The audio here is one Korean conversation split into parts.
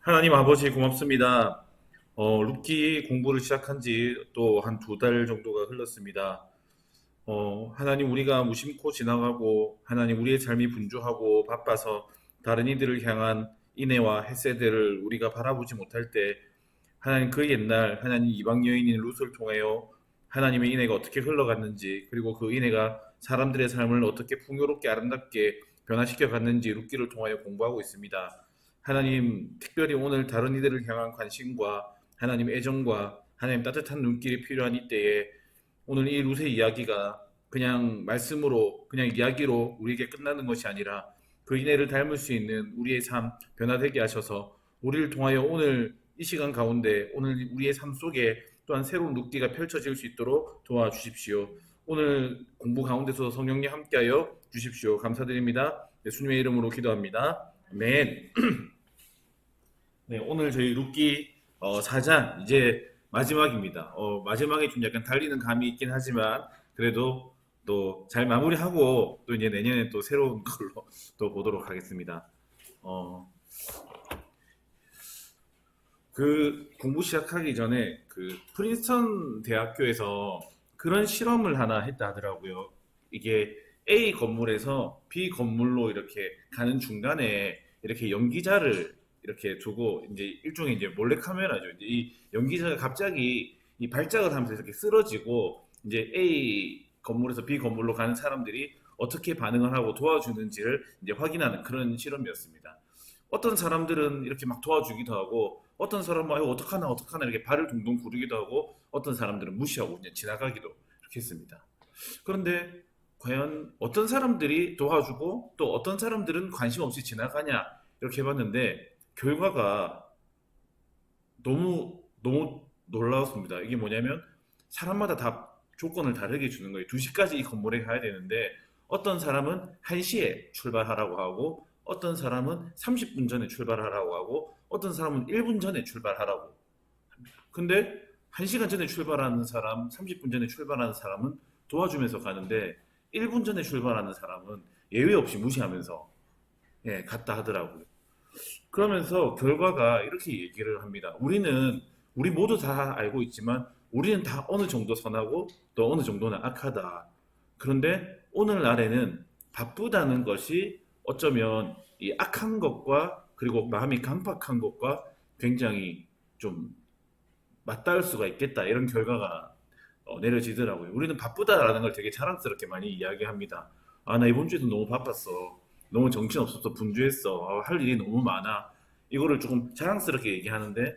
하나님 아버지 고맙습니다. 룻기 공부를 시작한 지 또 한 두 달 정도가 흘렀습니다. 하나님 우리가 무심코 지나가고 하나님 우리의 삶이 분주하고 바빠서 다른 이들을 향한 인애와 헤세드를 우리가 바라보지 못할 때 하나님 그 옛날 하나님 이방 여인인 룻을 통하여 하나님의 인애가 어떻게 흘러갔는지 그리고 그 인애가 사람들의 삶을 어떻게 풍요롭게 아름답게 변화시켜 갔는지 룻기를 통하여 공부하고 있습니다. 하나님 특별히 오늘 다른 이들을 향한 관심과 하나님 애정과 하나님 따뜻한 눈길이 필요한 이때에 오늘 이 룻의 이야기가 그냥 말씀으로 그냥 이야기로 우리에게 끝나는 것이 아니라 그 인애를 닮을 수 있는 우리의 삶 변화되게 하셔서 우리를 통하여 오늘 이 시간 가운데 오늘 우리의 삶 속에 또한 새로운 룻기가 펼쳐질 수 있도록 도와주십시오. 오늘 공부 가운데서 성령님 함께하여 주십시오. 감사드립니다. 예수님의 이름으로 기도합니다. 아멘. 네, 오늘 저희 룻기 4장 이제 마지막입니다. 마지막에 좀 약간 달리는 감이 있긴 하지만 그래도 또 잘 마무리하고 또 이제 내년에 또 새로운 걸로 또 보도록 하겠습니다. 어, 그 공부 시작하기 전에 그 프린스턴 대학교에서 그런 실험을 하나 했다 하더라고요. 이게 A 건물에서 B 건물로 이렇게 가는 중간에 이렇게 연기자를 이렇게 두고 이제 일종의 이제 몰래 카메라죠. 이제 이 연기자가 갑자기 이 발작을 하면서 이렇게 쓰러지고 이제 A 건물에서 B 건물로 가는 사람들이 어떻게 반응을 하고 도와주는지를 이제 확인하는 그런 실험이었습니다. 어떤 사람들은 이렇게 막 도와주기도 하고 어떤 사람은 아유 어떡하나 어떡하나 이렇게 발을 둥둥 구르기도 하고 어떤 사람들은 무시하고 그냥 지나가기도 이렇게 했습니다. 그런데 과연 어떤 사람들이 도와주고 또 어떤 사람들은 관심 없이 지나가냐 이렇게 해봤는데 결과가 너무 너무 놀라웠습니다. 이게 뭐냐면 사람마다 다 조건을 다르게 주는 거예요. 2시까지 이 건물에 가야 되는데 어떤 사람은 1시에 출발하라고 하고 어떤 사람은 30분 전에 출발하라고 하고 어떤 사람은 1분 전에 출발하라고. 근데 1시간 전에 출발하는 사람, 30분 전에 출발하는 사람은 도와주면서 가는데 1분 전에 출발하는 사람은 예외 없이 무시하면서 예, 갔다 하더라고요. 그러면서 결과가 이렇게 얘기를 합니다. 우리 모두 다 알고 있지만 우리는 다 어느 정도 선하고 또 어느 정도는 악하다. 그런데 오늘날에는 바쁘다는 것이 어쩌면 이 악한 것과 그리고 마음이 강팍한 것과 굉장히 좀 맞닿을 수가 있겠다. 이런 결과가 내려지더라고요. 우리는 바쁘다라는 걸 되게 자랑스럽게 많이 이야기합니다. 아, 나 이번 주에도 너무 바빴어. 너무 정신없어서 분주했어. 할 일이 너무 많아. 이거를 조금 자랑스럽게 얘기하는데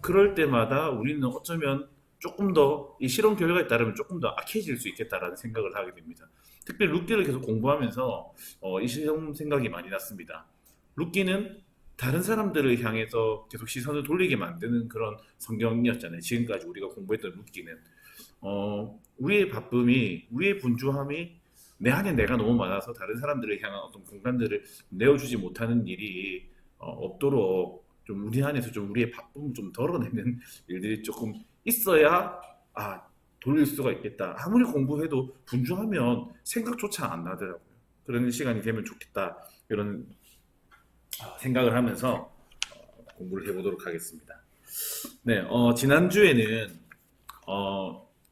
그럴 때마다 우리는 어쩌면 조금 더 이 실험 결과에 따르면 조금 더 악해질 수 있겠다라는 생각을 하게 됩니다. 특히 룻기를 계속 공부하면서 이 실험 생각이 많이 났습니다. 룻기는 다른 사람들을 향해서 계속 시선을 돌리게 만드는 그런 성경이었잖아요. 지금까지 우리가 공부했던 룻기는 우리의 바쁨이 우리의 분주함이 내 안에 내가 너무 많아서 다른 사람들을 향한 어떤 공간들을 내어주지 못하는 일이 없도록 좀 우리 안에서 좀 우리의 바쁨을 좀 덜어내는 일들이 조금 있어야 아 돌릴 수가 있겠다. 아무리 공부해도 분주하면 생각조차 안 나더라고요. 그런 시간이 되면 좋겠다. 이런 생각을 하면서 공부를 해보도록 하겠습니다. 네, 지난주에는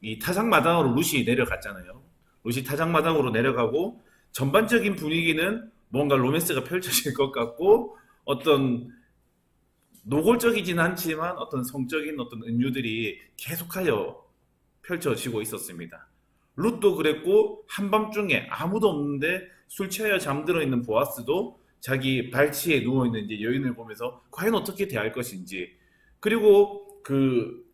이 타작마당으로 루시 내려갔잖아요. 루시 타작마당으로 내려가고 전반적인 분위기는 뭔가 로맨스가 펼쳐질 것 같고 어떤 노골적이진 않지만 어떤 성적인 어떤 은유들이 계속하여 펼쳐지고 있었습니다. 룻도 그랬고 한밤중에 아무도 없는데 술 취하여 잠들어 있는 보아스도 자기 발치에 누워 있는 이제 여인을 보면서 과연 어떻게 대할 것인지 그리고 그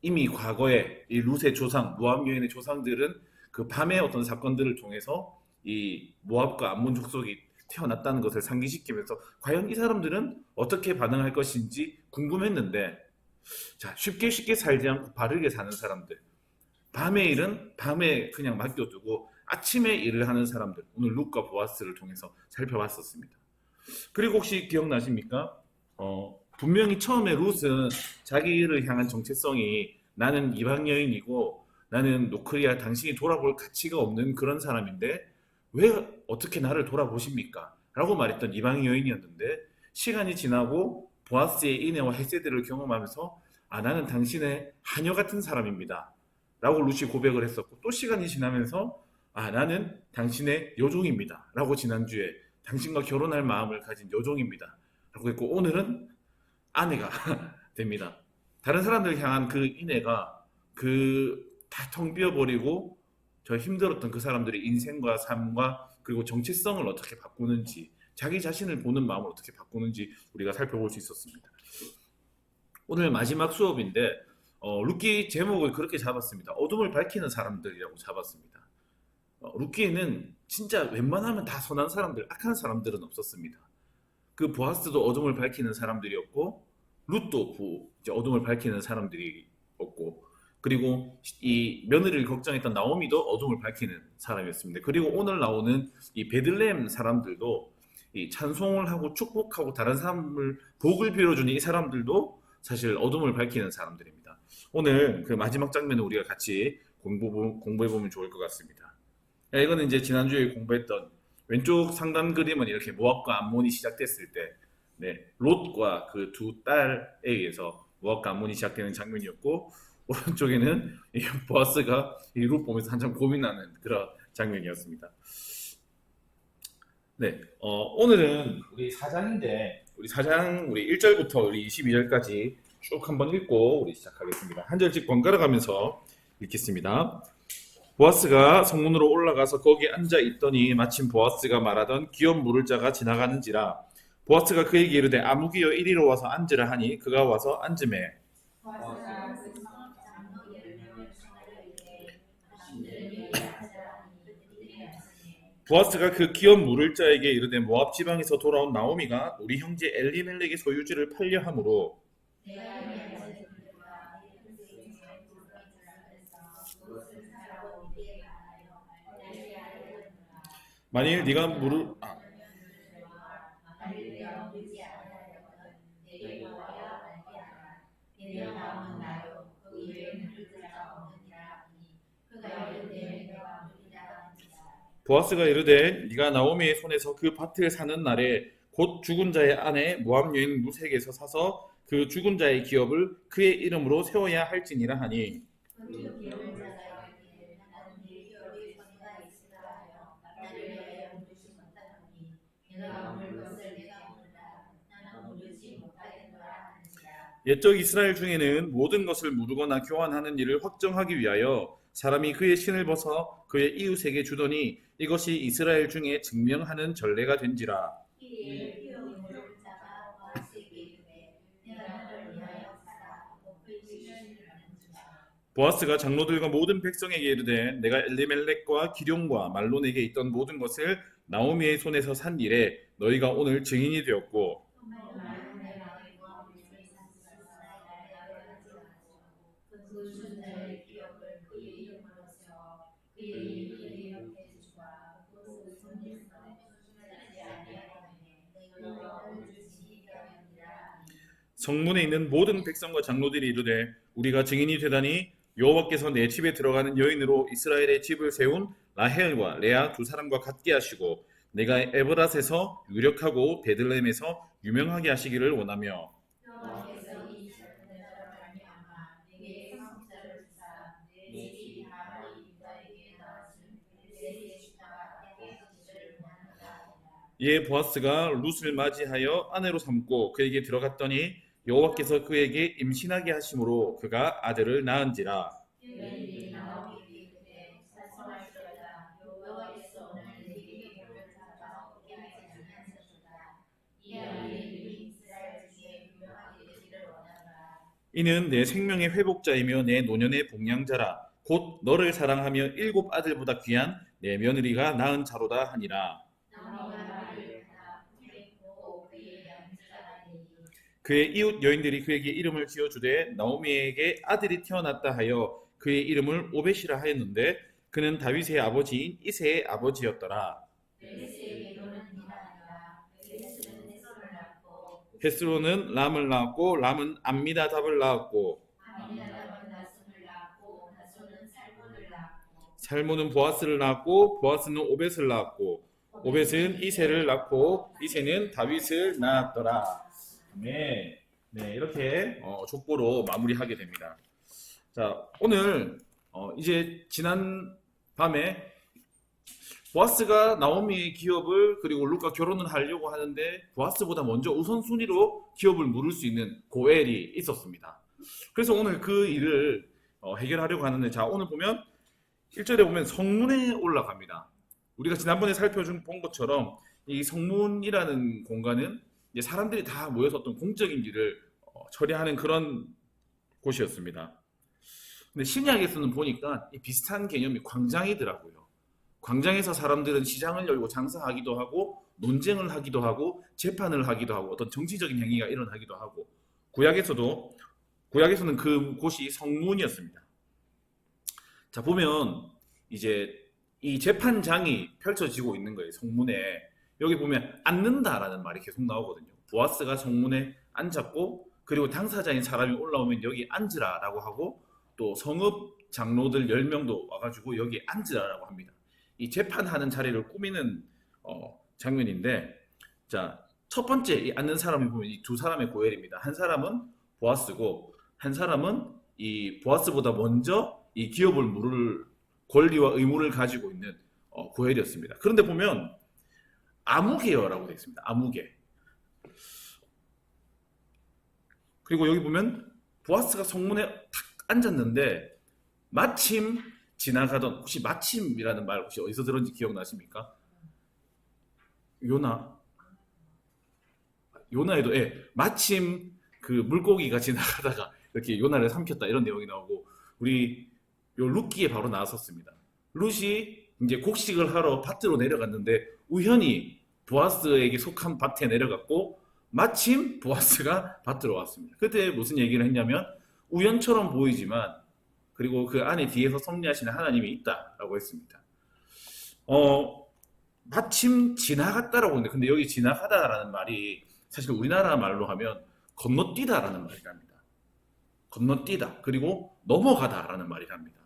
이미 과거에 이 룻의 조상 모압 여인의 조상들은 그 밤의 어떤 사건들을 통해서 이 모압과 암몬 족속이 태어났다는 것을 상기시키면서 과연 이 사람들은 어떻게 반응할 것인지 궁금했는데 자 쉽게 쉽게 살지 않고 바르게 사는 사람들 밤의 일은 밤에 그냥 맡겨두고 아침에 일을 하는 사람들 오늘 룻과 보아스를 통해서 살펴봤었습니다. 그리고 혹시 기억나십니까? 분명히 처음에 룻은 자기를 향한 정체성이 나는 이방 여인이고 나는 노크리아 당신이 돌아볼 가치가 없는 그런 사람인데 왜 어떻게 나를 돌아보십니까? 라고 말했던 이방 여인이었는데 시간이 지나고 보아스의 인애와 헤세드를 경험하면서 아 나는 당신의 하녀 같은 사람입니다. 라고 루시 고백을 했었고 또 시간이 지나면서 아 나는 당신의 여종입니다. 라고 지난주에 당신과 결혼할 마음을 가진 여종입니다. 라고 했고 오늘은 아내가 됩니다. 다른 사람들 향한 그 인애가 그 다 텅 비어버리고 저 힘들었던 그 사람들의 인생과 삶과 그리고 정체성을 어떻게 바꾸는지 자기 자신을 보는 마음을 어떻게 바꾸는지 우리가 살펴볼 수 있었습니다. 오늘 마지막 수업인데 루키 제목을 그렇게 잡았습니다. 어둠을 밝히는 사람들이라고 잡았습니다. 루키에는 진짜 웬만하면 다 선한 사람들, 악한 사람들은 없었습니다. 그 보아스도 어둠을 밝히는 사람들이었고 룻도 이제 어둠을 밝히는 사람들이었고 그리고 이 며느리를 걱정했던 나오미도 어둠을 밝히는 사람이었습니다. 그리고 오늘 나오는 이 베들레헴 사람들도 이 찬송을 하고 축복하고 다른 사람을 복을 빌어주는 이 사람들도 사실 어둠을 밝히는 사람들입니다. 오늘 그 마지막 장면을 우리가 같이 공부해보면 좋을 것 같습니다. 이거는 이제 지난주에 공부했던 왼쪽 상단 그림은 이렇게 모압과 암몬이 시작됐을 때 네, 롯과 그 두 딸에 의해서 모압과 암몬이 시작되는 장면이었고 오른쪽에는 이 보아스가 이 룻 보면서 한참 고민하는 그런 장면이었습니다. 네, 오늘은 우리 4장인데 우리 4장 우리 1절부터 우리 22절까지 쭉 한번 읽고 우리 시작하겠습니다. 한 절씩 번갈아 가면서 읽겠습니다. 보아스가 성문으로 올라가서 거기 앉아 있더니 마침 보아스가 말하던 기업 물을 자가 지나가는지라 보아스가 그에게 이르되 아무기여 이리로 와서 앉으라 하니 그가 와서 앉으매 보아스가 그 기업 물을 자에게 이르되 모압 지방에서 돌아온 나오미가 우리 형제 엘리멜렉의 소유지를 팔려 함으로 만일 네가 물을 보아스가 이르되 네가 나오미의 손에서 그 밭을 사는 날에 곧 죽은 자의 아내 모압 여인 루색에서 사서 그 죽은 자의 기업을 그의 이름으로 세워야 할지니라 하니 옛적 이스라엘 중에는 모든 것을 무르거나 교환하는 일을 확정하기 위하여 사람이 그의 신을 벗어 그의 이웃에게 주더니 이것이 이스라엘 중에 증명하는 전례가 된지라. 보아스가 장로들과 모든 백성에게 이르되 내가 엘리멜렉과 기럯과 말론에게 있던 모든 것을 나오미의 손에서 산 일에 너희가 오늘 증인이 되었고 성문에 있는 모든 백성과 장로들이 이르되 우리가 증인이 되다니 여호와께서 내 집에 들어가는 여인으로 이스라엘의 집을 세운 라헬과 레아 두 사람과 같게 하시고 내가 에브랏에서 유력하고 베들레헴에서 유명하게 하시기를 원하며 이에 보아스가 룻을 맞이하여 아내로 삼고 그에게 들어갔더니 여호와께서 그에게 임신하게 하심으로 그가 아들을 낳은지라. 이는 내 생명의 회복자이며 내 노년의 복량자라. 곧 너를 사랑하며 일곱 아들보다 귀한 내 며느리가 낳은 자로다 하니라. 그의 이웃 여인들이 그에게 이름을 지어주되 나오미에게 아들이 태어났다 하여 그의 이름을 오벳이라 하였는데 그는 다윗의 아버지인 이새의 아버지였더라. 헤스론은 람을 낳았고 람은 암미나답을 낳았고 살몬은 보아스를 낳았고 보아스는 오벳을 낳았고 오벳은 이새를 낳고 이새는 다윗을 낳았더라. 네. 네, 이렇게 족보로 마무리하게 됩니다. 자, 오늘 이제 지난 밤에 보아스가 나오미의 기업을 그리고 룻과 결혼을 하려고 하는데 보아스보다 먼저 우선순위로 기업을 물을 수 있는 고엘이 있었습니다. 그래서 오늘 그 일을 해결하려고 하는데, 자, 오늘 보면 1절에 보면 성문에 올라갑니다. 우리가 지난번에 본 것처럼 이 성문이라는 공간은 이제 사람들이 다 모여서 어떤 공적인 일을 처리하는 그런 곳이었습니다. 근데 신약에서는 보니까 비슷한 개념이 광장이더라고요. 광장에서 사람들은 시장을 열고 장사하기도 하고 논쟁을 하기도 하고 재판을 하기도 하고 어떤 정치적인 행위가 일어나기도 하고, 구약에서는 그 곳이 성문이었습니다. 자, 보면 이제 이 재판장이 펼쳐지고 있는 거예요. 성문에. 여기 보면 앉는다라는 말이 계속 나오거든요. 보아스가 성문에 앉았고, 그리고 당사자인 사람이 올라오면 여기 앉으라라고 하고, 또 성읍 장로들 10명도 와가지고 여기 앉으라라고 합니다. 이 재판하는 자리를 꾸미는 장면인데, 자, 첫 번째 이 앉는 사람을 보면 이 두 사람의 고엘입니다. 한 사람은 보아스고, 한 사람은 이 보아스보다 먼저 이 기업을 물을 권리와 의무를 가지고 있는 고엘이었습니다. 그런데 보면 아무개여라고 되어 있습니다. 아무개. 그리고 여기 보면 보아스가 성문에 탁 앉았는데 마침 지나가던, 혹시 마침이라는 말 혹시 어디서 들었는지 기억나십니까? 요나에도 마침 그 물고기가 지나가다가 이렇게 요나를 삼켰다 이런 내용이 나오고, 우리 요 룻기에 바로 나왔었습니다. 룻이 이제 곡식을 하러 밭으로 내려갔는데 우연히 보아스에게 속한 밭에 내려갔고 마침 보아스가 밭으로 왔습니다. 그때 무슨 얘기를 했냐면 우연처럼 보이지만 그리고 그 안에 뒤에서 섭리하시는 하나님이 있다라고 했습니다. 마침 지나갔다라고 하는데, 근데 여기 지나가다라는 말이 사실 우리나라 말로 하면 건너뛰다라는 말이랍니다. 건너뛰다, 그리고 넘어가다라는 말이랍니다.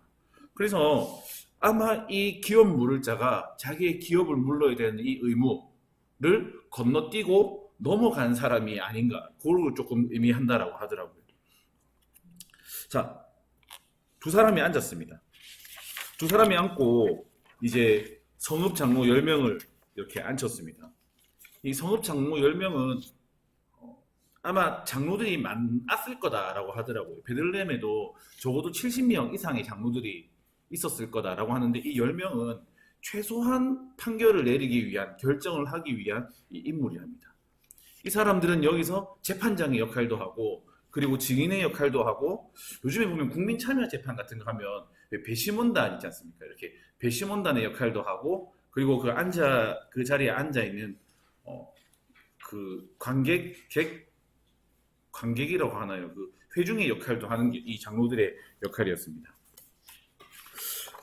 그래서 아마 이 기업 물을 자가 자기의 기업을 물러야 되는 이 의무를 건너뛰고 넘어간 사람이 아닌가, 그걸 조금 의미한다라고 하더라고요. 자, 두 사람이 앉았습니다. 두 사람이 앉고 이제 성읍 장로 10명을 이렇게 앉혔습니다. 이 성읍 장로 10명은 아마 장로들이 많았을 거다라고 하더라고요. 베들레헴에도 적어도 70명 이상의 장로들이 있었을 거다라고 하는데, 이 10명은 최소한 판결을 내리기 위한, 결정을 하기 위한 이 인물이랍니다. 이 사람들은 여기서 재판장의 역할도 하고 그리고 증인의 역할도 하고, 요즘에 보면 국민참여재판 같은 거 하면 배심원단 있지 않습니까? 이렇게 배심원단의 역할도 하고, 그리고 그 자리에 앉아 있는 그 관객이라고 하나요? 그 회중의 역할도 하는 게 이 장로들의 역할이었습니다.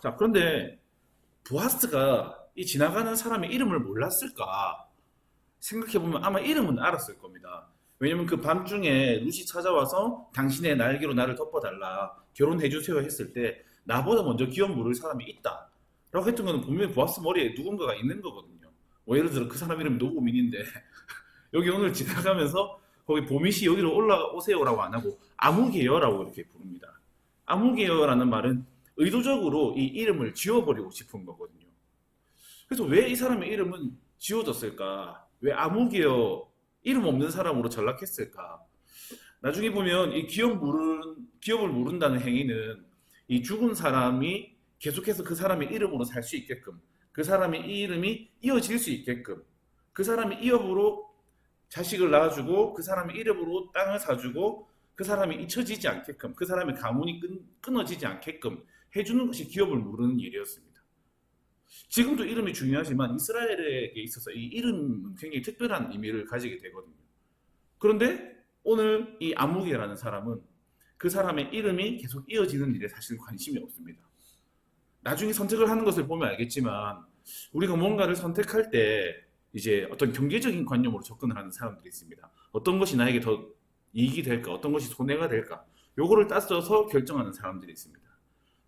자, 그런데 보아스가 이 지나가는 사람의 이름을 몰랐을까 생각해보면 아마 이름은 알았을 겁니다. 왜냐면 그 밤중에 룻이 찾아와서 당신의 날개로 나를 덮어달라, 결혼해주세요 했을 때 나보다 먼저 기업 물을 사람이 있다 라고 했던 거는 분명히 보아스 머리에 누군가가 있는 거거든요. 뭐 예를 들어 그 사람 이름이 노고민인데 여기 오늘 지나가면서 거기 보미씨 여기로 올라오세요라고 안 하고 아무개여라고 이렇게 부릅니다. 아무개여라는 말은 의도적으로 이 이름을 지워버리고 싶은 거거든요. 그래서 왜 이 사람의 이름은 지워졌을까? 왜 아무개여, 이름 없는 사람으로 전락했을까? 나중에 보면 이 기업을 모른다는 행위는 이 죽은 사람이 계속해서 그 사람의 이름으로 살 수 있게끔, 그 사람의 이 이름이 이어질 수 있게끔, 그 사람의 이업으로 자식을 낳아주고 그 사람의 이름으로 땅을 사주고 그 사람이 잊혀지지 않게끔, 그 사람의 가문이 끊어지지 않게끔 해주는 것이 기업을 모르는 일이었습니다. 지금도 이름이 중요하지만 이스라엘에게 있어서 이 이름은 굉장히 특별한 의미를 가지게 되거든요. 그런데 오늘 이 아무개라는 사람은 그 사람의 이름이 계속 이어지는 일에 사실 관심이 없습니다. 나중에 선택을 하는 것을 보면 알겠지만 우리가 뭔가를 선택할 때 이제 어떤 경제적인 관념으로 접근을 하는 사람들이 있습니다. 어떤 것이 나에게 더 이익이 될까, 어떤 것이 손해가 될까, 요거를 따져서 결정하는 사람들이 있습니다.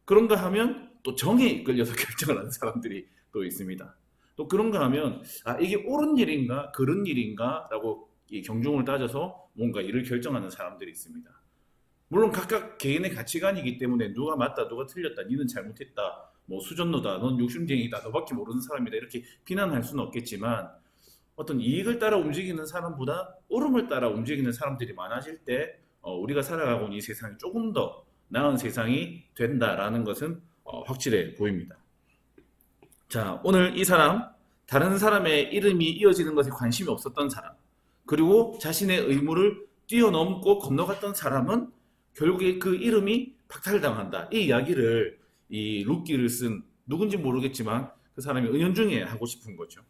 그런가 하면 또 정에 이끌려서 결정을 하는 사람들이 또 있습니다. 또 그런가 하면 이게 옳은 일인가 그른 일인가 라고 이 경중을 따져서 뭔가 일을 결정하는 사람들이 있습니다. 물론 각각 개인의 가치관이기 때문에 누가 맞다, 누가 틀렸다, 니는 잘못했다, 뭐 수전노다, 넌 욕심쟁이다, 너밖에 모르는 사람이다 이렇게 비난할 수는 없겠지만 어떤 이익을 따라 움직이는 사람보다 옳음을 따라 움직이는 사람들이 많아질 때 우리가 살아가고 있는 이 세상이 조금 더 나은 세상이 된다라는 것은 확실해 보입니다. 자, 오늘 이 사람, 다른 사람의 이름이 이어지는 것에 관심이 없었던 사람, 그리고 자신의 의무를 뛰어넘고 건너갔던 사람은 결국에 그 이름이 박탈당한다. 이 이야기를 이 룻기를 쓴 누군지 모르겠지만 그 사람이 은연중에 하고 싶은 거죠.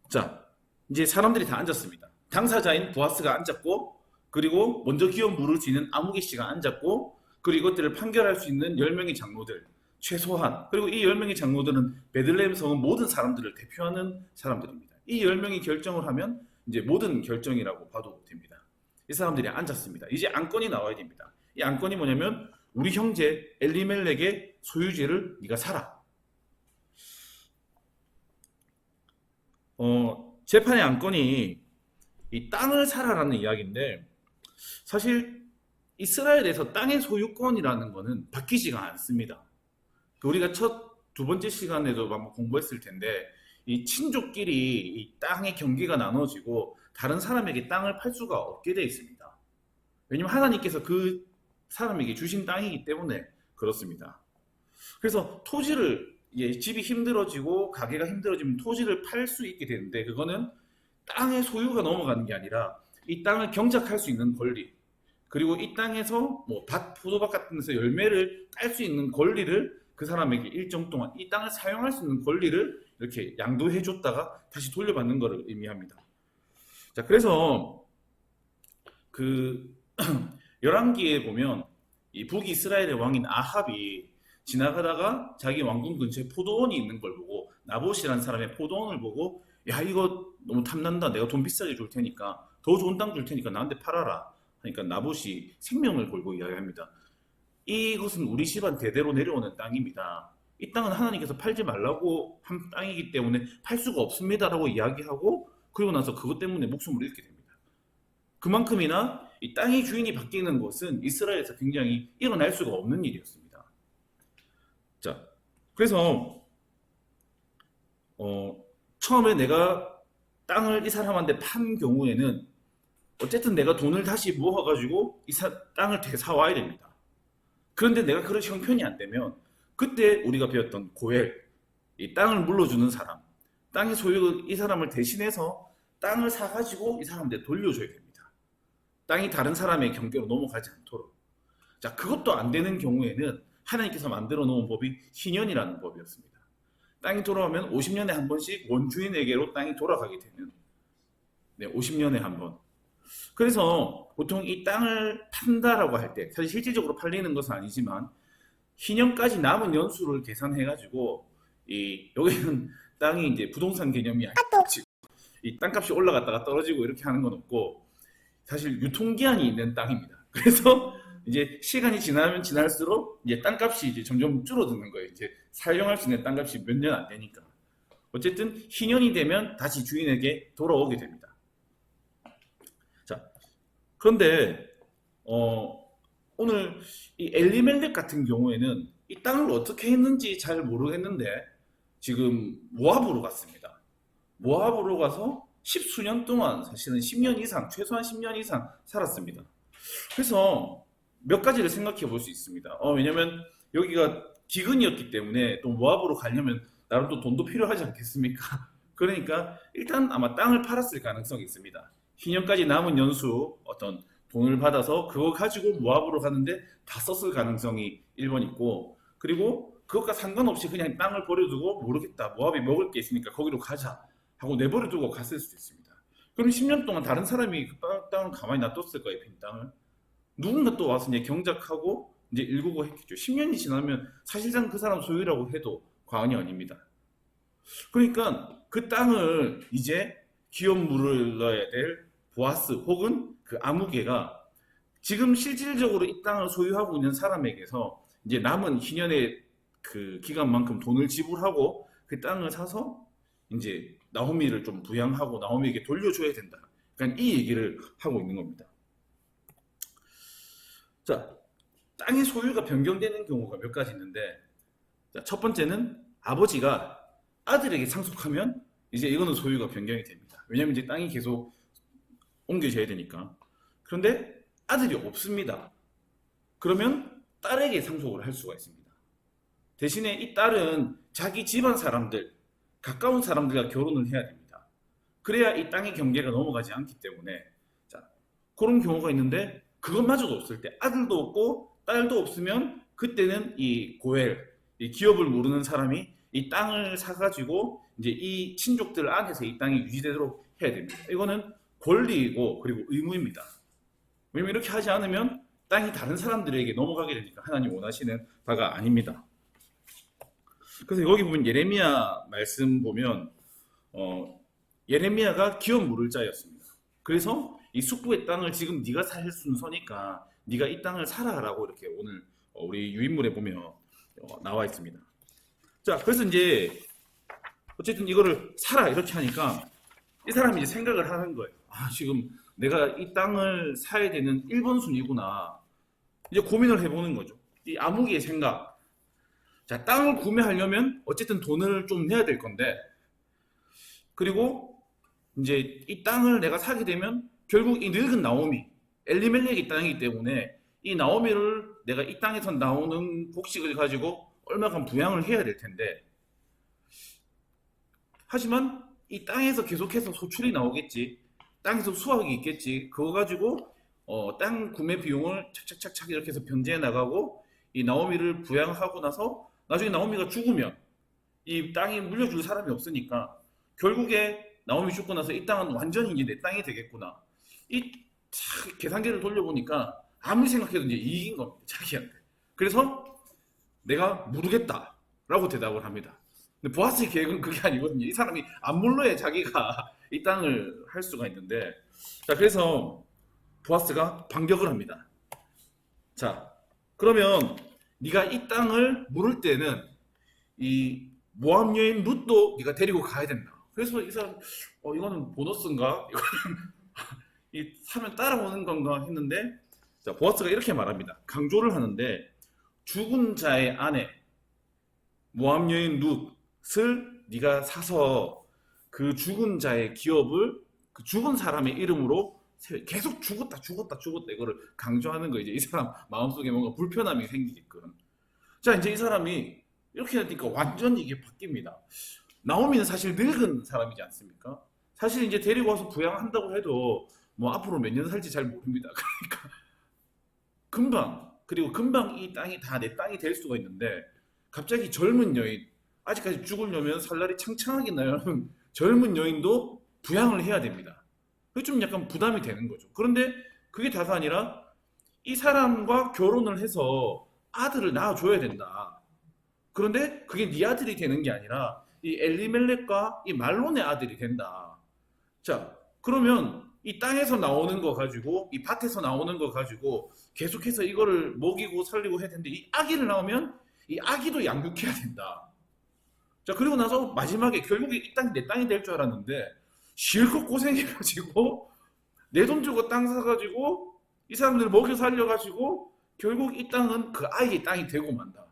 자, 이제 사람들이 다 앉았습니다. 당사자인 보아스가 앉았고, 그리고 먼저 기업 물을 수 있는 아무개 씨가 앉았고, 그리고 이것들을 판결할 수 있는 10명의 장로들, 최소한, 그리고 이 10명의 장로들은 베들레헴 성은 모든 사람들을 대표하는 사람들입니다. 이 10명이 결정을 하면 이제 모든 결정이라고 봐도 됩니다. 이 사람들이 앉았습니다. 이제 안건이 나와야 됩니다. 이 안건이 뭐냐면 우리 형제 엘리멜렉의 소유지를 네가 사라. 재판의 안건이 이 땅을 사라라는 이야기인데 사실 이스라엘에서 땅의 소유권이라는 거는 바뀌지가 않습니다. 우리가 두 번째 시간에도 한번 공부했을 텐데 이 친족끼리 이 땅의 경계가 나눠지고 다른 사람에게 땅을 팔 수가 없게 되어 있습니다. 왜냐하면 하나님께서 그 사람에게 주신 땅이기 때문에 그렇습니다. 그래서 토지를 집이 힘들어지고 가게가 힘들어지면 토지를 팔 수 있게 되는데 그거는 땅의 소유가 넘어가는 게 아니라 이 땅을 경작할 수 있는 권리, 그리고 이 땅에서 뭐 밭, 포도밭 같은 데서 열매를 딸 수 있는 권리를 그 사람에게 일정 동안 이 땅을 사용할 수 있는 권리를 이렇게 양도해 줬다가 다시 돌려받는 것을 의미합니다. 자, 그래서 그 열왕기에 보면 이 북이스라엘의 왕인 아합이 지나가다가 자기 왕궁 근처에 포도원이 있는 걸 보고 나봇이라는 사람의 포도원을 보고 야 이거 너무 탐난다, 내가 돈 비싸게 줄 테니까 더 좋은 땅 줄 테니까 나한테 팔아라 하니까 나봇이 생명을 걸고 이야기합니다. 이것은 우리 집안 대대로 내려오는 땅입니다. 이 땅은 하나님께서 팔지 말라고 한 땅이기 때문에 팔 수가 없습니다라고 이야기하고 그리고 나서 그것 때문에 목숨을 잃게 됩니다. 그만큼이나 이 땅의 주인이 바뀌는 것은 이스라엘에서 굉장히 일어날 수가 없는 일이었습니다. 자, 그래서 처음에 내가 땅을 이 사람한테 판 경우에는 어쨌든 내가 돈을 다시 모아가지고 이 땅을 되사와야 됩니다. 그런데 내가 그런 형편이 안 되면 그때 우리가 배웠던 고엘, 이 땅을 물러주는 사람, 땅의 소유 이 사람을 대신해서 땅을 사가지고 이 사람한테 돌려줘야 됩니다. 땅이 다른 사람의 경계로 넘어가지 않도록. 자, 그것도 안 되는 경우에는 하나님께서 만들어 놓은 법이 희년이라는 법이었습니다. 땅이 돌아오면 50년에 한 번씩 원주인에게로 땅이 돌아가게 되는 50년에 한 번. 그래서 보통 이 땅을 판다라고 할 때 사실 실질적으로 팔리는 것은 아니지만 희년까지 남은 연수를 계산해가지고 여기는 땅이 이제 부동산 개념이 아니고 이 땅값이 올라갔다가 떨어지고 이렇게 하는 건 없고 사실 유통기한이 있는 땅입니다. 그래서 이제 시간이 지나면 지날수록 이제 땅값이 이제 점점 줄어드는 거예요. 이제 사용할 수 있는 땅값이 몇 년 안 되니까. 어쨌든 희년이 되면 다시 주인에게 돌아오게 됩니다. 자, 그런데 오늘 이 엘리멜렉 같은 경우에는 이 땅을 어떻게 했는지 잘 모르겠는데 지금 모압으로 갔습니다. 모압으로 가서 10수년 동안 사실은 10년 이상, 최소한 10년 이상 살았습니다. 그래서 몇 가지를 생각해 볼 수 있습니다. 왜냐면 여기가 기근이었기 때문에 또 모압으로 가려면 나름 또 돈도 필요하지 않겠습니까? 그러니까 일단 아마 땅을 팔았을 가능성이 있습니다. 희년까지 남은 연수 어떤 돈을 받아서 그거 가지고 모압으로 가는데 다 썼을 가능성이 1번 있고, 그리고 그것과 상관없이 그냥 땅을 버려두고 모르겠다, 모압에 먹을 게 있으니까 거기로 가자 하고 내버려두고 갔을 수도 있습니다. 그럼 10년 동안 다른 사람이 그 땅을 가만히 놔뒀을 거예요. 빈 땅을 누군가 또 와서 이제 경작하고 이제 일구고 했겠죠. 10년이 지나면 사실상 그 사람 소유라고 해도 과언이 아닙니다. 그러니까 그 땅을 이제 기업 물어야 될 보아스 혹은 그 아무개가 지금 실질적으로 이 땅을 소유하고 있는 사람에게서 이제 남은 희년의 그 기간만큼 돈을 지불하고 그 땅을 사서 이제 나오미를 좀 부양하고 나오미에게 돌려줘야 된다. 그러니까 이 얘기를 하고 있는 겁니다. 자, 땅의 소유가 변경되는 경우가 몇 가지 있는데, 자, 첫 번째는 아버지가 아들에게 상속하면 이제 이거는 소유가 변경이 됩니다. 왜냐면 이제 땅이 계속 옮겨져야 되니까. 그런데 아들이 없습니다. 그러면 딸에게 상속을 할 수가 있습니다. 대신에 이 딸은 자기 집안 사람들, 가까운 사람들과 결혼을 해야 됩니다. 그래야 이 땅의 경계가 넘어가지 않기 때문에, 자, 그런 경우가 있는데 그것마저도 없을 때, 아들도 없고 딸도 없으면 그때는 이 고엘, 이 기업을 모르는 사람이 이 땅을 사가지고 이제 이 친족들 안에서 이 땅이 유지되도록 해야 됩니다. 이거는 권리이고 그리고 의무입니다. 왜냐면 이렇게 하지 않으면 땅이 다른 사람들에게 넘어가게 되니까 하나님 원하시는 바가 아닙니다. 그래서 여기 보면 예레미야 말씀 보면 예레미야가 기업 물을 자였습니다. 그래서 이 숙부의 땅을 지금 네가 살 순서니까 네가 이 땅을 사라라고 이렇게 오늘 우리 유인물에 보면 나와 있습니다. 자, 그래서 이제 어쨌든 이거를 사라 이렇게 하니까 이 사람이 이제 생각을 하는 거예요. 아, 지금 내가 이 땅을 사야 되는 1번 순위구나. 이제 고민을 해보는 거죠. 이 아무개의 생각. 자, 땅을 구매하려면 어쨌든 돈을 좀 내야 될 건데, 그리고 이제 이 땅을 내가 사게 되면 결국 이 늙은 나오미, 엘리멜렉의 땅이기 때문에 이 나오미를 내가 이 땅에서 나오는 곡식을 가지고 얼마간 부양을 해야 될 텐데, 하지만 이 땅에서 계속해서 소출이 나오겠지, 땅에서 수확이 있겠지, 그거 가지고 땅 구매 비용을 착착착착 이렇게 해서 변제해 나가고 이 나오미를 부양하고 나서 나중에 나오미가 죽으면 이 땅이 물려줄 사람이 없으니까 결국에 나오미 죽고 나서 이 땅은 완전히 이제 내 땅이 되겠구나. 이 계산기를 돌려보니까 아무리 생각해도 이제 이익인 겁니다, 자기한테. 그래서 내가 모르겠다라고 대답을 합니다. 근데 보아스의 계획은 그게 아니거든요. 이 사람이 안 몰라야 자기가 이 땅을 할 수가 있는데, 자, 그래서 보아스가 반격을 합니다. 자, 그러면 네가 이 땅을 물을 때는 이 모압 여인 룻도 네가 데리고 가야 된다. 그래서 이 사람 이거는 보너스인가? 이거는 이 사면 따라오는 건가 했는데, 자, 보아스가 이렇게 말합니다. 강조를 하는데, 죽은 자의 아내 모압 여인 룻을 네가 사서 그 죽은 자의 기업을 그 죽은 사람의 이름으로 계속 죽었다 이거를 강조하는 거. 이제 이 사람 마음속에 뭔가 불편함이 생기게끔. 자, 이제 이 사람이 이렇게 하니까 완전히 이게 바뀝니다. 나오미는 사실 늙은 사람이지 않습니까? 사실 이제 데리고 와서 부양한다고 해도 뭐 앞으로 몇 년 살지 잘 모릅니다. 그러니까 금방 이 땅이 다 내 땅이 될 수가 있는데, 갑자기 젊은 여인, 아직까지 죽으려면 살 날이 창창하게 나는 젊은 여인도 부양을 해야 됩니다. 그게 좀 약간 부담이 되는 거죠. 그런데 그게 다가 아니라 이 사람과 결혼을 해서 아들을 낳아줘야 된다. 그런데 그게 네 아들이 되는 게 아니라 이 엘리멜렉과 이 말론의 아들이 된다. 자, 그러면 이 땅에서 나오는 거 가지고, 이 밭에서 나오는 거 가지고 계속해서 이거를 먹이고 살리고 해야 되는데, 이 아기를 낳으면 이 아기도 양육해야 된다. 자, 그리고 나서 마지막에 결국에 이 땅이 내 땅이 될 줄 알았는데 실컷 고생해가지고 내 돈 주고 땅 사가지고 이 사람들 먹여 살려가지고 결국 이 땅은 그 아이의 땅이 되고 만다.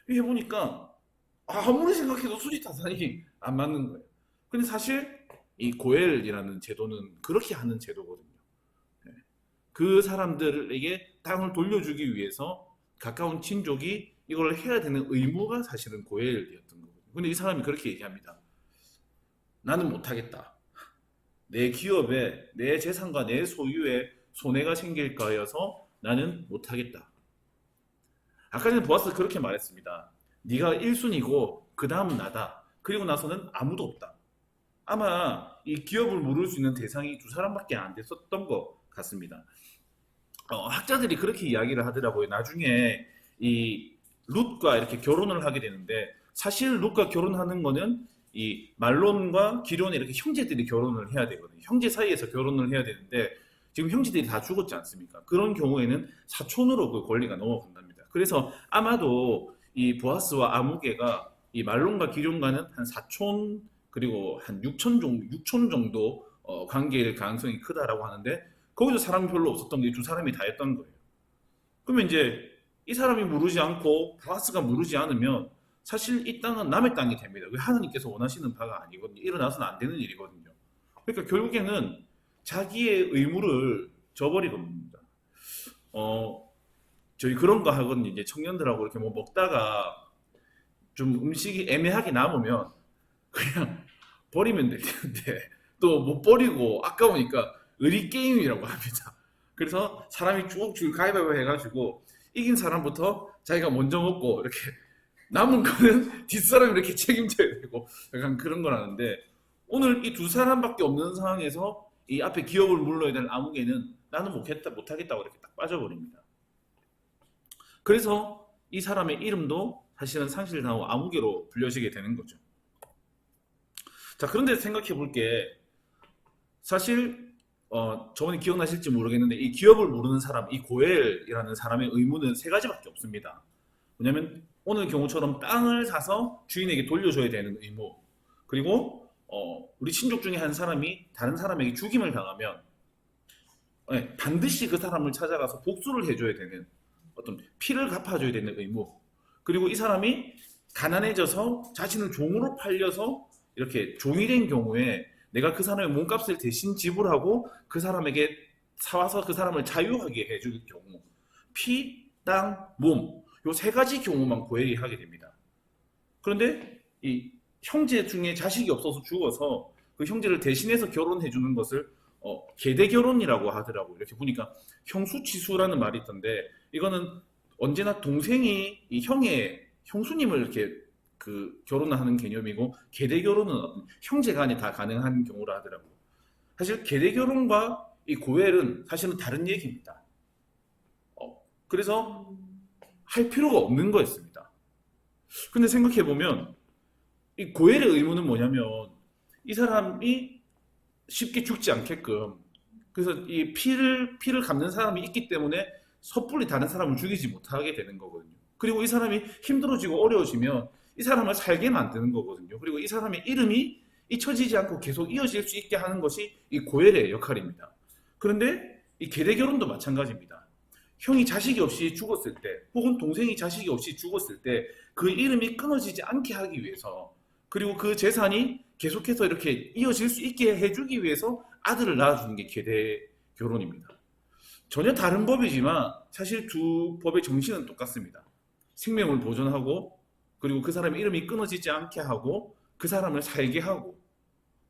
이게 보니까 아무리 생각해도 수지타산이 안 맞는 거예요. 근데 사실 이 고엘이라는 제도는 그렇게 하는 제도거든요. 그 사람들에게 땅을 돌려주기 위해서 가까운 친족이 이걸 해야 되는 의무가 사실은 고엘이었던 거거든요. 근데 이 사람이 그렇게 얘기합니다. 나는 못하겠다. 내 기업에 내 재산과 내 소유에 손해가 생길까 해서 나는 못하겠다. 아까 전에 보아스 그렇게 말했습니다. 네가 1순위고 그 다음은 나다. 그리고 나서는 아무도 없다. 아마 이 기업을 물을 수 있는 대상이 두 사람밖에 안 됐었던 것 같습니다. 학자들이 그렇게 이야기를 하더라고요. 나중에 이 룻과 이렇게 결혼을 하게 되는데, 사실 룻과 결혼하는 거는 이 말론과 기론의 이렇게 형제들이 결혼을 해야 되거든요. 형제 사이에서 결혼을 해야 되는데 지금 형제들이 다 죽었지 않습니까? 그런 경우에는 사촌으로 그 권리가 넘어간답니다. 그래서 아마도 이 보아스와 아무개가 이 말론과 기론과는 한 사촌 그리고 한 6촌 정도 관계일 가능성이 크다라고 하는데 거기서 사람이 별로 없었던 게 두 사람이 다 했던 거예요. 그러면 이제 이 사람이 물으지 않고 보아스가 물으지 않으면 사실 이 땅은 남의 땅이 됩니다. 왜 하나님께서 원하시는 바가 아니거든요. 일어나서는 안 되는 일이거든요. 그러니까 결국에는 자기의 의무를 저버리겁니다. 어, 저희 그런 거 하거든요. 이제 청년들하고 이렇게 뭐 먹다가 좀 음식이 애매하게 남으면 그냥 버리면 되는데 또 못 버리고 아까우니까 의리 게임이라고 합니다. 그래서 사람이 쭉 줄 가위바위보 해가지고 이긴 사람부터 자기가 먼저 먹고 이렇게 남은 거는 뒷사람이 이렇게 책임져야 되고 약간 그런 거라는데 오늘 이 두 사람밖에 없는 상황에서 이 앞에 기업을 물러야 될 아무개는 나는 못하겠다고 이렇게 딱 빠져버립니다. 그래서 이 사람의 이름도 사실은 상실당하고 아무개로 불려지게 되는 거죠. 자, 그런데 생각해 볼게 사실 저번에 기억나실지 모르겠는데 이 기업을 모르는 사람, 이 고엘이라는 사람의 의무는 세 가지밖에 없습니다. 왜냐하면 오늘 경우처럼 땅을 사서 주인에게 돌려줘야 되는 의무, 그리고 우리 친족 중에 한 사람이 다른 사람에게 죽임을 당하면 반드시 그 사람을 찾아가서 복수를 해줘야 되는 어떤 피를 갚아줘야 되는 의무, 그리고 이 사람이 가난해져서 자신을 종으로 팔려서 이렇게 종이 된 경우에 내가 그 사람의 몸값을 대신 지불하고 그 사람에게 사와서 그 사람을 자유하게 해줄 경우, 피, 땅, 몸, 요 세 가지 경우만 고엘이 하게 됩니다. 그런데 이 형제 중에 자식이 없어서 죽어서 그 형제를 대신해서 결혼해 주는 것을 계대 결혼이라고 하더라고요. 이렇게 보니까 형수치수라는 말이 있던데 이거는 언제나 동생이 이 형의 형수님을 이렇게 그 결혼을 하는 개념이고 계대 결혼은 어떤 형제 간에 다 가능한 경우라 하더라고요. 사실 계대 결혼과 이 고엘은 사실은 다른 얘기입니다. 그래서 할 필요가 없는 거였습니다. 근데 생각해 보면 이 고엘의 의무는 뭐냐면 이 사람이 쉽게 죽지 않게끔 그래서 이 피를 갚는 사람이 있기 때문에 섣불리 다른 사람을 죽이지 못하게 되는 거거든요. 그리고 이 사람이 힘들어지고 어려워지면 이 사람을 살게 만드는 거거든요. 그리고 이 사람의 이름이 잊혀지지 않고 계속 이어질 수 있게 하는 것이 이 고엘의 역할입니다. 그런데 이 계대 결혼도 마찬가지입니다. 형이 자식이 없이 죽었을 때 혹은 동생이 자식이 없이 죽었을 때 그 이름이 끊어지지 않게 하기 위해서 그리고 그 재산이 계속해서 이렇게 이어질 수 있게 해주기 위해서 아들을 낳아주는 게 계대 결혼입니다. 전혀 다른 법이지만 사실 두 법의 정신은 똑같습니다. 생명을 보존하고 그리고 그 사람의 이름이 끊어지지 않게 하고 그 사람을 살게 하고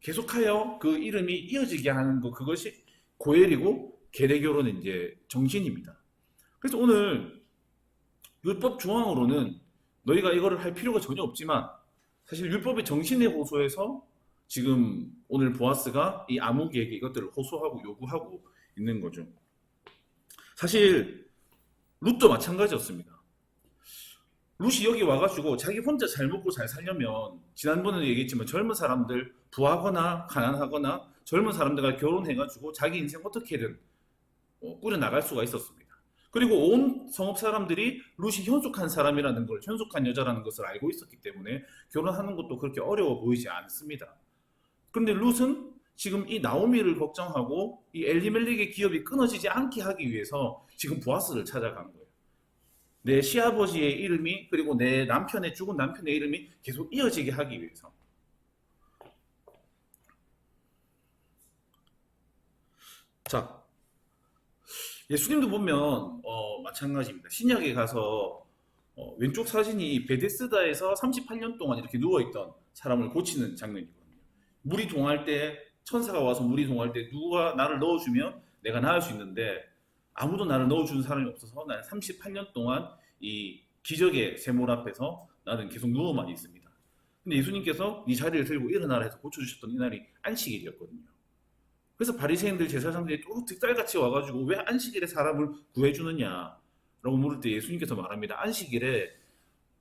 계속하여 그 이름이 이어지게 하는 것 그것이 고엘이고 계대 결혼의 이제 정신입니다. 그래서 오늘 율법 조항으로는 너희가 이거를 할 필요가 전혀 없지만 사실 율법의 정신에 호소해서 지금 오늘 보아스가 이 아무개에게 이것들을 호소하고 요구하고 있는 거죠. 사실 룻도 마찬가지였습니다. 룻이 여기 와가지고 자기 혼자 잘 먹고 잘 살려면 지난번에도 얘기했지만 젊은 사람들 부하거나 가난하거나 젊은 사람들과 결혼해가지고 자기 인생 어떻게든 꾸려나갈 수가 있었습니다. 그리고 온 성읍 사람들이 룻이 현숙한 사람이라는 걸, 현숙한 여자라는 것을 알고 있었기 때문에 결혼하는 것도 그렇게 어려워 보이지 않습니다. 그런데 룻은 지금 이 나오미를 걱정하고 이 엘리멜렉의 기업이 끊어지지 않게 하기 위해서 지금 보아스를 찾아간 거예요. 내 시아버지의 이름이 그리고 내 남편의 죽은 남편의 이름이 계속 이어지게 하기 위해서. 자, 예수님도 보면 마찬가지입니다. 신약에 가서 왼쪽 사진이 베데스다에서 38년 동안 이렇게 누워있던 사람을 고치는 장면이거든요. 물이 동할 때 천사가 와서 물이 동할 때 누가 나를 넣어주면 내가 나을 수 있는데 아무도 나를 넣어주는 사람이 없어서 나는 38년 동안 이 기적의 세몰 앞에서 나는 계속 누워만 있습니다. 근데 예수님께서 네 자리를 들고 일어나라 해서 고쳐주셨던 이날이 안식일이었거든요. 그래서 바리새인들 제사장들이 또 득달같이 와가지고 왜 안식일에 사람을 구해주느냐 라고 물을 때 예수님께서 말합니다. 안식일에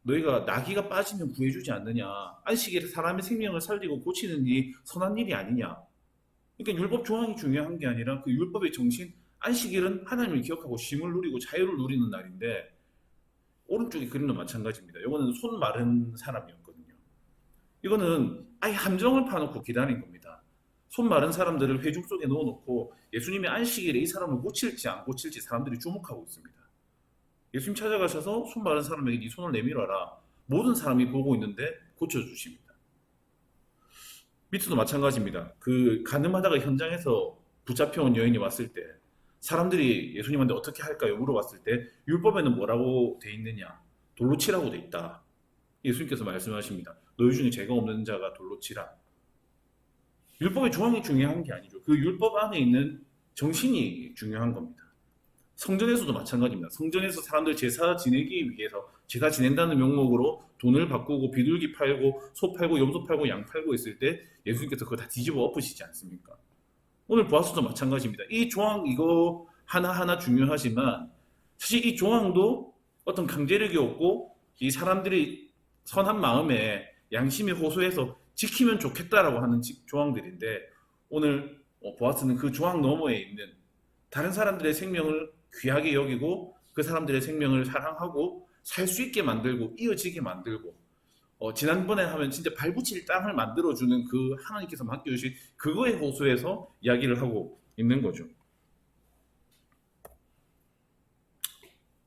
너희가 나귀가 빠지면 구해주지 않느냐, 안식일에 사람의 생명을 살리고 고치는 일이 선한 일이 아니냐. 그러니까 율법 조항이 중요한 게 아니라 그 율법의 정신, 안식일은 하나님을 기억하고 쉼을 누리고 자유를 누리는 날인데 오른쪽의 그림도 마찬가지입니다. 이거는 손 마른 사람이었거든요. 이거는 아예 함정을 파놓고 기다린 겁니다. 손 마른 사람들을 회중 속에 넣어놓고 예수님이 안식일에 이 사람을 고칠지 안 고칠지 사람들이 주목하고 있습니다. 예수님 찾아가셔서 손 마른 사람에게 네 손을 내밀어라. 모든 사람이 보고 있는데 고쳐주십니다. 밑에도 마찬가지입니다. 그 가늠하다가 현장에서 붙잡혀온 여인이 왔을 때 사람들이 예수님한테 어떻게 할까요? 물어봤을 때 율법에는 뭐라고 돼 있느냐? 돌로 치라고 돼 있다. 예수님께서 말씀하십니다. 너희 중에 죄가 없는 자가 돌로 치라. 율법의 조항이 중요한 게 아니죠. 그 율법 안에 있는 정신이 중요한 겁니다. 성전에서도 마찬가지입니다. 성전에서 사람들 제사 지내기 위해서 제사 지낸다는 명목으로 돈을 바꾸고 비둘기 팔고 소 팔고 염소 팔고 양 팔고 있을 때 예수님께서 그거 다 뒤집어 엎으시지 않습니까? 오늘 보아스도 마찬가지입니다. 이 조항 이거 하나하나 중요하지만 사실 이 조항도 어떤 강제력이 없고 이 사람들이 선한 마음에 양심에 호소해서 지키면 좋겠다라고 하는 조항들인데 오늘 보아스는 그 조항 너머에 있는 다른 사람들의 생명을 귀하게 여기고 그 사람들의 생명을 사랑하고 살 수 있게 만들고 이어지게 만들고 지난번에 하면 진짜 발붙일 땅을 만들어주는 그 하나님께서 맡겨주신 그거에 호소해서 이야기를 하고 있는 거죠.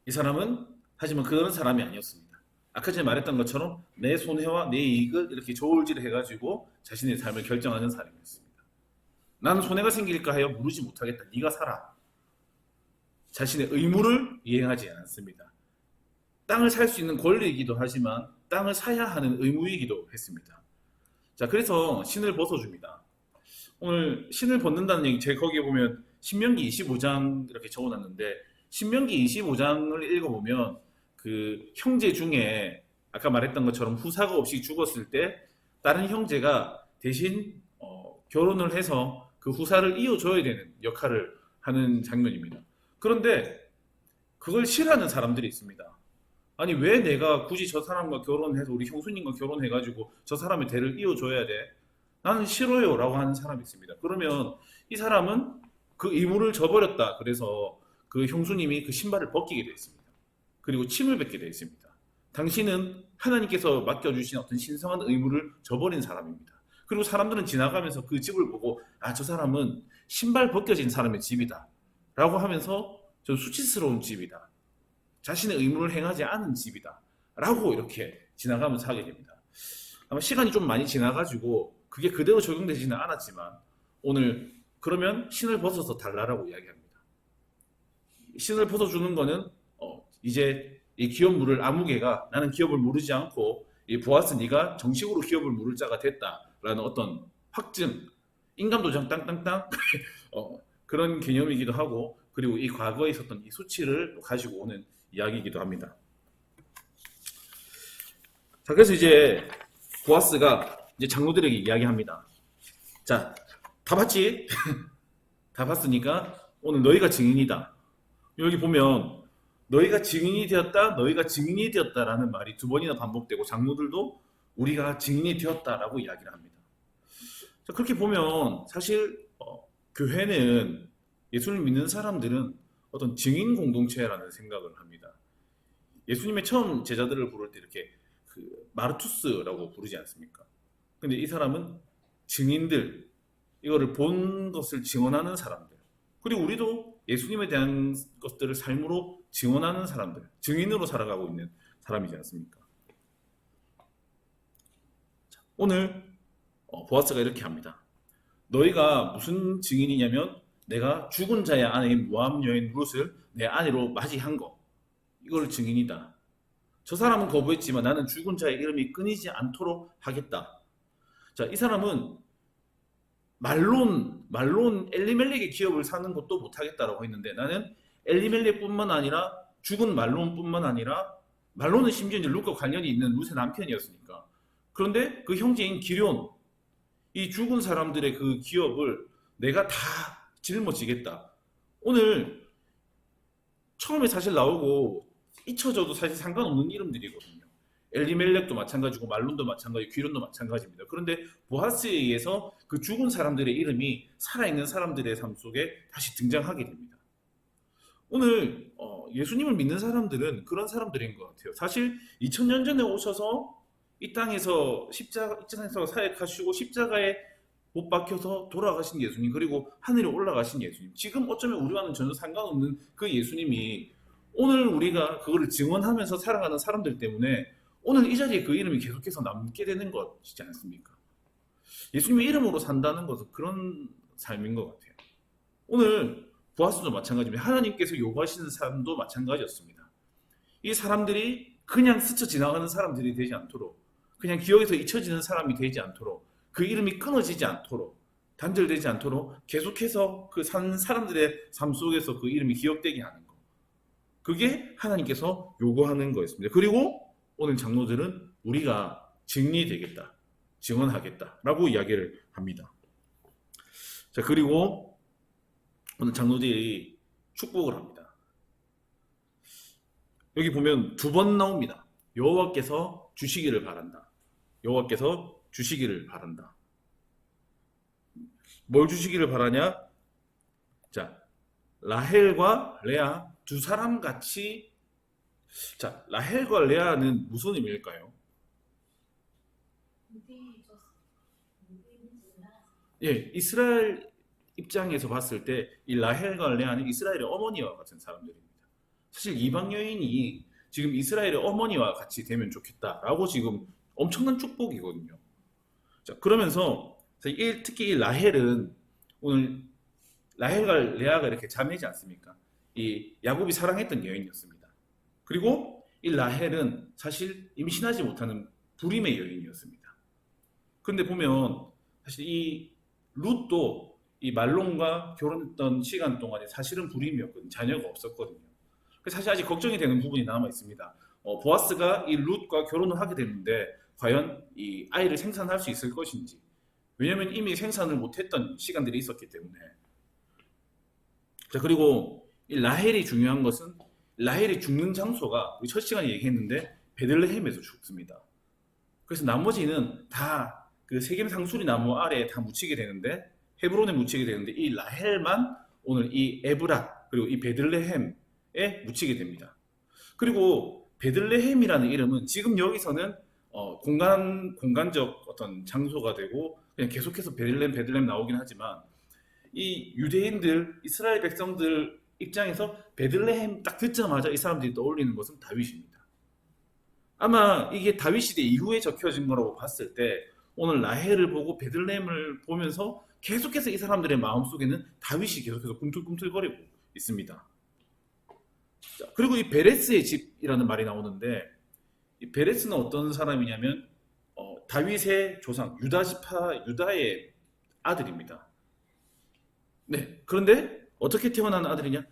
이 사람은 하지만 그런 사람이 아니었습니다. 아까 전에 말했던 것처럼 내 손해와 내 이익을 이렇게 저울질을 해가지고 자신의 삶을 결정하는 사람이었습니다. 나는 손해가 생길까 하여 무르지 못하겠다. 네가 살아. 자신의 의무를 이행하지 않았습니다. 땅을 살 수 있는 권리이기도 하지만 땅을 사야 하는 의무이기도 했습니다. 자, 그래서 신을 벗어줍니다. 오늘 신을 벗는다는 얘기, 제가 거기에 보면 신명기 25장 이렇게 적어놨는데 신명기 25장을 읽어보면 그 형제 중에 아까 말했던 것처럼 후사가 없이 죽었을 때 다른 형제가 대신 결혼을 해서 그 후사를 이어줘야 되는 역할을 하는 장면입니다. 그런데 그걸 싫어하는 사람들이 있습니다. 아니 왜 내가 굳이 저 사람과 결혼해서 우리 형수님과 결혼해가지고 저 사람의 대를 이어줘야 돼? 나는 싫어요 라고 하는 사람이 있습니다. 그러면 이 사람은 그 의무를 저버렸다. 그래서 그 형수님이 그 신발을 벗기게 되었습니다. 그리고 침을 뱉게 되었습니다. 당신은 하나님께서 맡겨주신 어떤 신성한 의무를 저버린 사람입니다. 그리고 사람들은 지나가면서 그 집을 보고 아, 저 사람은 신발 벗겨진 사람의 집이다 라고 하면서 저 수치스러운 집이다. 자신의 의무를 행하지 않은 집이다. 라고 이렇게 지나가면서 하게 됩니다. 아마 시간이 좀 많이 지나가지고 그게 그대로 적용되지는 않았지만 오늘 그러면 신을 벗어서 달라라고 이야기합니다. 신을 벗어주는 거는 이제 이 기업 물을 아무개가 나는 기업을 물르지 않고 이 보아스 네가 정식으로 기업을 물을 자가 됐다라는 어떤 확증, 인감도장 땅땅땅 그런 개념이기도 하고 그리고 이 과거에 있었던 이 수치를 또 가지고 오는 이야기이기도 합니다. 자, 그래서 이제 보아스가 이제 장로들에게 이야기합니다. 자, 다 봤지? 다 봤으니까 오늘 너희가 증인이다. 여기 보면 너희가 증인이 되었다, 너희가 증인이 되었다라는 말이 두 번이나 반복되고 장로들도 우리가 증인이 되었다라고 이야기를 합니다. 자, 그렇게 보면 사실 교회는 예수를 믿는 사람들은 어떤 증인 공동체라는 생각을 합니다. 예수님의 처음 제자들을 부를 때 이렇게 그 마르투스라고 부르지 않습니까? 근데 이 사람은 증인들, 이거를 본 것을 증언하는 사람들. 그리고 우리도 예수님에 대한 것들을 삶으로 증언하는 사람들, 증인으로 살아가고 있는 사람이지 않습니까? 자, 오늘 보아스가 이렇게 합니다. 너희가 무슨 증인이냐면 내가 죽은 자의 아내인 모압 여인 룻을 내 아내로 맞이한 거. 이걸 증인이다. 저 사람은 거부했지만 나는 죽은 자의 이름이 끊이지 않도록 하겠다. 자, 이 사람은 말론 엘리멜렉의 기업을 사는 것도 못하겠다라고 했는데 나는 엘리멜렉뿐만 아니라 죽은 말론뿐만 아니라 말론은 심지어 이제 룻과 관련이 있는 룻의 남편이었으니까. 그런데 그 형제인 기럨, 이 죽은 사람들의 그 기업을 내가 다 짊어지겠다. 오늘 처음에 사실 나오고 잊혀져도 사실 상관없는 이름들이거든요. 엘리멜렉도 마찬가지고 말론도 마찬가지고 기럨도 마찬가지입니다. 그런데 보아스에 의해서 그 죽은 사람들의 이름이 살아있는 사람들의 삶 속에 다시 등장하게 됩니다. 오늘 예수님을 믿는 사람들은 그런 사람들인 것 같아요. 사실 2000년 전에 오셔서 이 땅에서 십자가에서 사역하시고 십자가에 못 박혀서 돌아가신 예수님, 그리고 하늘에 올라가신 예수님, 지금 어쩌면 우리와는 전혀 상관없는 그 예수님이 오늘 우리가 그거를 증언하면서 살아가는 사람들 때문에 오늘 이 자리에 그 이름이 계속해서 남게 되는 것이지 않습니까? 예수님의 이름으로 산다는 것은 그런 삶인 것 같아요. 오늘 보아스도 마찬가지입니다. 하나님께서 요구하시는 사람도 마찬가지였습니다. 이 사람들이 그냥 스쳐 지나가는 사람들이 되지 않도록, 그냥 기억에서 잊혀지는 사람이 되지 않도록, 그 이름이 끊어지지 않도록, 단절되지 않도록 계속해서 그 산 사람들의 삶 속에서 그 이름이 기억되게 하는 것. 그게 하나님께서 요구하는 거였습니다. 그리고 오늘 장로들은 우리가 증리되겠다, 증언하겠다라고 이야기를 합니다. 자, 그리고 오늘 장로들이 축복을 합니다. 여기 보면 두 번 나옵니다. 여호와께서 주시기를 바란다. 여호와께서 주시기를 바란다. 뭘 주시기를 바라냐? 자, 라헬과 레아 두 사람 같이. 자, 라헬과 레아는 무슨 의미일까요? 예, 이스라엘 입장에서 봤을 때 이 라헬과 레아는 이스라엘의 어머니와 같은 사람들입니다. 사실 이방 여인이 지금 이스라엘의 어머니와 같이 되면 좋겠다라고 지금 엄청난 축복이거든요. 자, 그러면서 특히 이 라헬은 오늘 라헬과 레아가 이렇게 자매지 않습니까? 이 야곱이 사랑했던 여인이었습니다. 그리고 이 라헬은 사실 임신하지 못하는 불임의 여인이었습니다. 그런데 보면 사실 이 룻도 이 말론과 결혼했던 시간 동안에 사실은 불임이었거든요. 자녀가 없었거든요. 그래서 사실 아직 걱정이 되는 부분이 남아 있습니다. 보아스가 이 룻과 결혼을 하게 됐는데 과연 이 아이를 생산할 수 있을 것인지. 왜냐하면 이미 생산을 못했던 시간들이 있었기 때문에. 자, 그리고 이 라헬이 중요한 것은 라헬이 죽는 장소가 우리 첫 시간에 얘기했는데 베들레헴에서 죽습니다. 그래서 나머지는 다 그 세겜 상수리 나무 아래에 다 묻히게 되는데, 헤브론에 묻히게 되는데 이 라헬만 오늘 이 에브라 그리고 이 베들레헴에 묻히게 됩니다. 그리고 베들레헴이라는 이름은 지금 여기서는 공간적 어떤 장소가 되고 그냥 계속해서 베들레헴 나오긴 하지만 이 유대인들, 이스라엘 백성들 입장에서 베들레헴 딱 듣자마자 이 사람들이 떠올리는 것은 다윗입니다. 아마 이게 다윗 시대 이후에 적혀진 거라고 봤을 때 오늘 라헬을 보고 베들레헴을 보면서 계속해서 이 사람들의 마음속에는 다윗이 계속해서 꿈틀꿈틀거리고 있습니다. 자, 그리고 이 베레스의 집이라는 말이 나오는데 이 베레스는 어떤 사람이냐면 다윗의 조상 유다의 아들입니다. 네, 그런데 어떻게 태어난 아들이냐?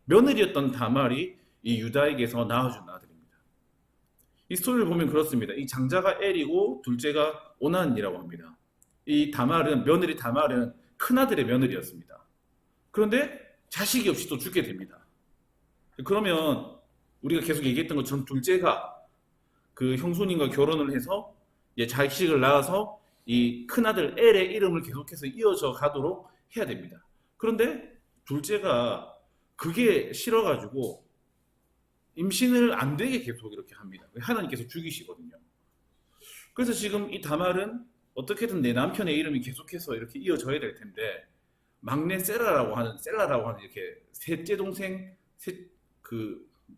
며느리였던 다말이 이 유다에게서 낳아준 아들입니다. 이 스토리를 보면 그렇습니다. 이 장자가 엘이고 둘째가 오난이라고 합니다. 이 며느리 다말은 큰아들의 며느리였습니다. 그런데 자식이 없이 또 죽게 됩니다. 그러면 우리가 계속 얘기했던 것처럼 둘째가 그 형수님과 결혼을 해서 자식을 낳아서 이 큰아들 엘의 이름을 계속해서 이어져 가도록 해야 됩니다. 그런데 둘째가 그게 싫어가지고 임신을 안 되게 계속 이렇게 합니다. 하나님께서 죽이시거든요. 그래서 지금 이 다말은 어떻게든 내 남편의 이름이 계속해서 이렇게 이어져야 될 텐데 막내 셀라라고 하는 이렇게 셋째 동생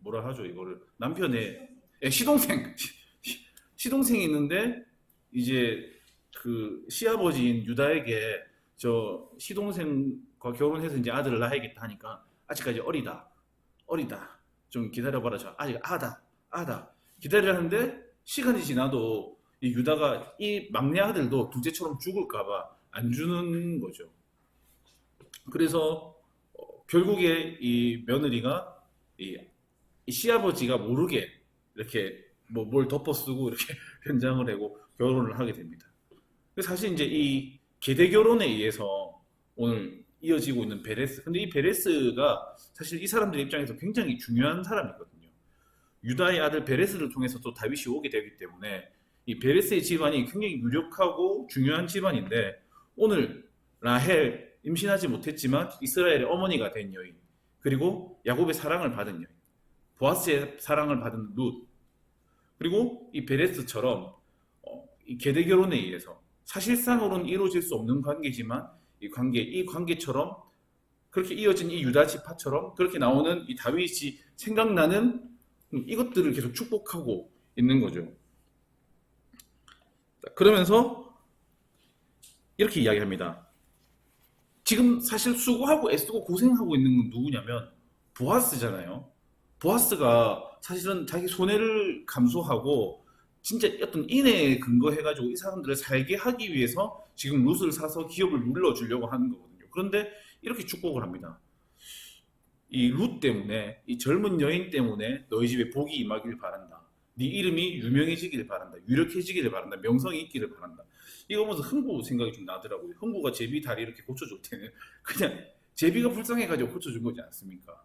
뭐라 하죠 이거를 남편의 시동생이 있는데 이제 그 시아버지인 유다에게 저 시동생과 결혼해서 이제 아들을 낳아야겠다 하니까 아직까지 어리다 좀 기다려봐라. 저 아직 아다 기다리라는데 시간이 지나도 이 유다가 이 막내 아들도 둘째처럼 죽을까봐 안 주는 거죠. 그래서 결국에 이 며느리가 이 시아버지가 모르게 이렇게 뭘 덮어쓰고 이렇게 현장을 하고 결혼을 하게 됩니다. 사실 이제 이 계대 결혼에 의해서 오늘 이어지고 있는 베레스. 근데 이 베레스가 사실 이 사람들 입장에서 굉장히 중요한 사람이거든요. 유다의 아들 베레스를 통해서 또 다윗이 오게 되기 때문에 이 베레스의 집안이 굉장히 유력하고 중요한 집안인데 오늘 라헬 임신하지 못했지만 이스라엘의 어머니가 된 여인, 그리고 야곱의 사랑을 받은 여인, 보아스의 사랑을 받은 룻, 그리고 이 베레스처럼 이 계대 결혼에 의해서 사실상으로는 이루어질 수 없는 관계지만 이 관계처럼 그렇게 이어진 이 유다 지파처럼 그렇게 나오는 이 다윗이 생각나는 이것들을 계속 축복하고 있는 거죠. 그러면서 이렇게 이야기합니다. 지금 사실 수고하고 애쓰고 고생하고 있는 건 누구냐면 보아스잖아요. 보아스가 사실은 자기 손해를 감수하고 진짜 어떤 인애에 근거해가지고 이 사람들을 살게 하기 위해서 지금 룻을 사서 기업을 물려주려고 하는 거거든요. 그런데 이렇게 축복을 합니다. 이 룻 때문에, 이 젊은 여인 때문에 너희 집에 복이 임하길 바란다. 네 이름이 유명해지기를 바란다. 유력해지기를 바란다. 명성이 있기를 바란다. 이거 보면서 흥부 생각이 좀 나더라고요. 흥부가 제비 다리 이렇게 고쳐줄 때는 그냥 제비가 불쌍해가지고 고쳐준 거지 않습니까?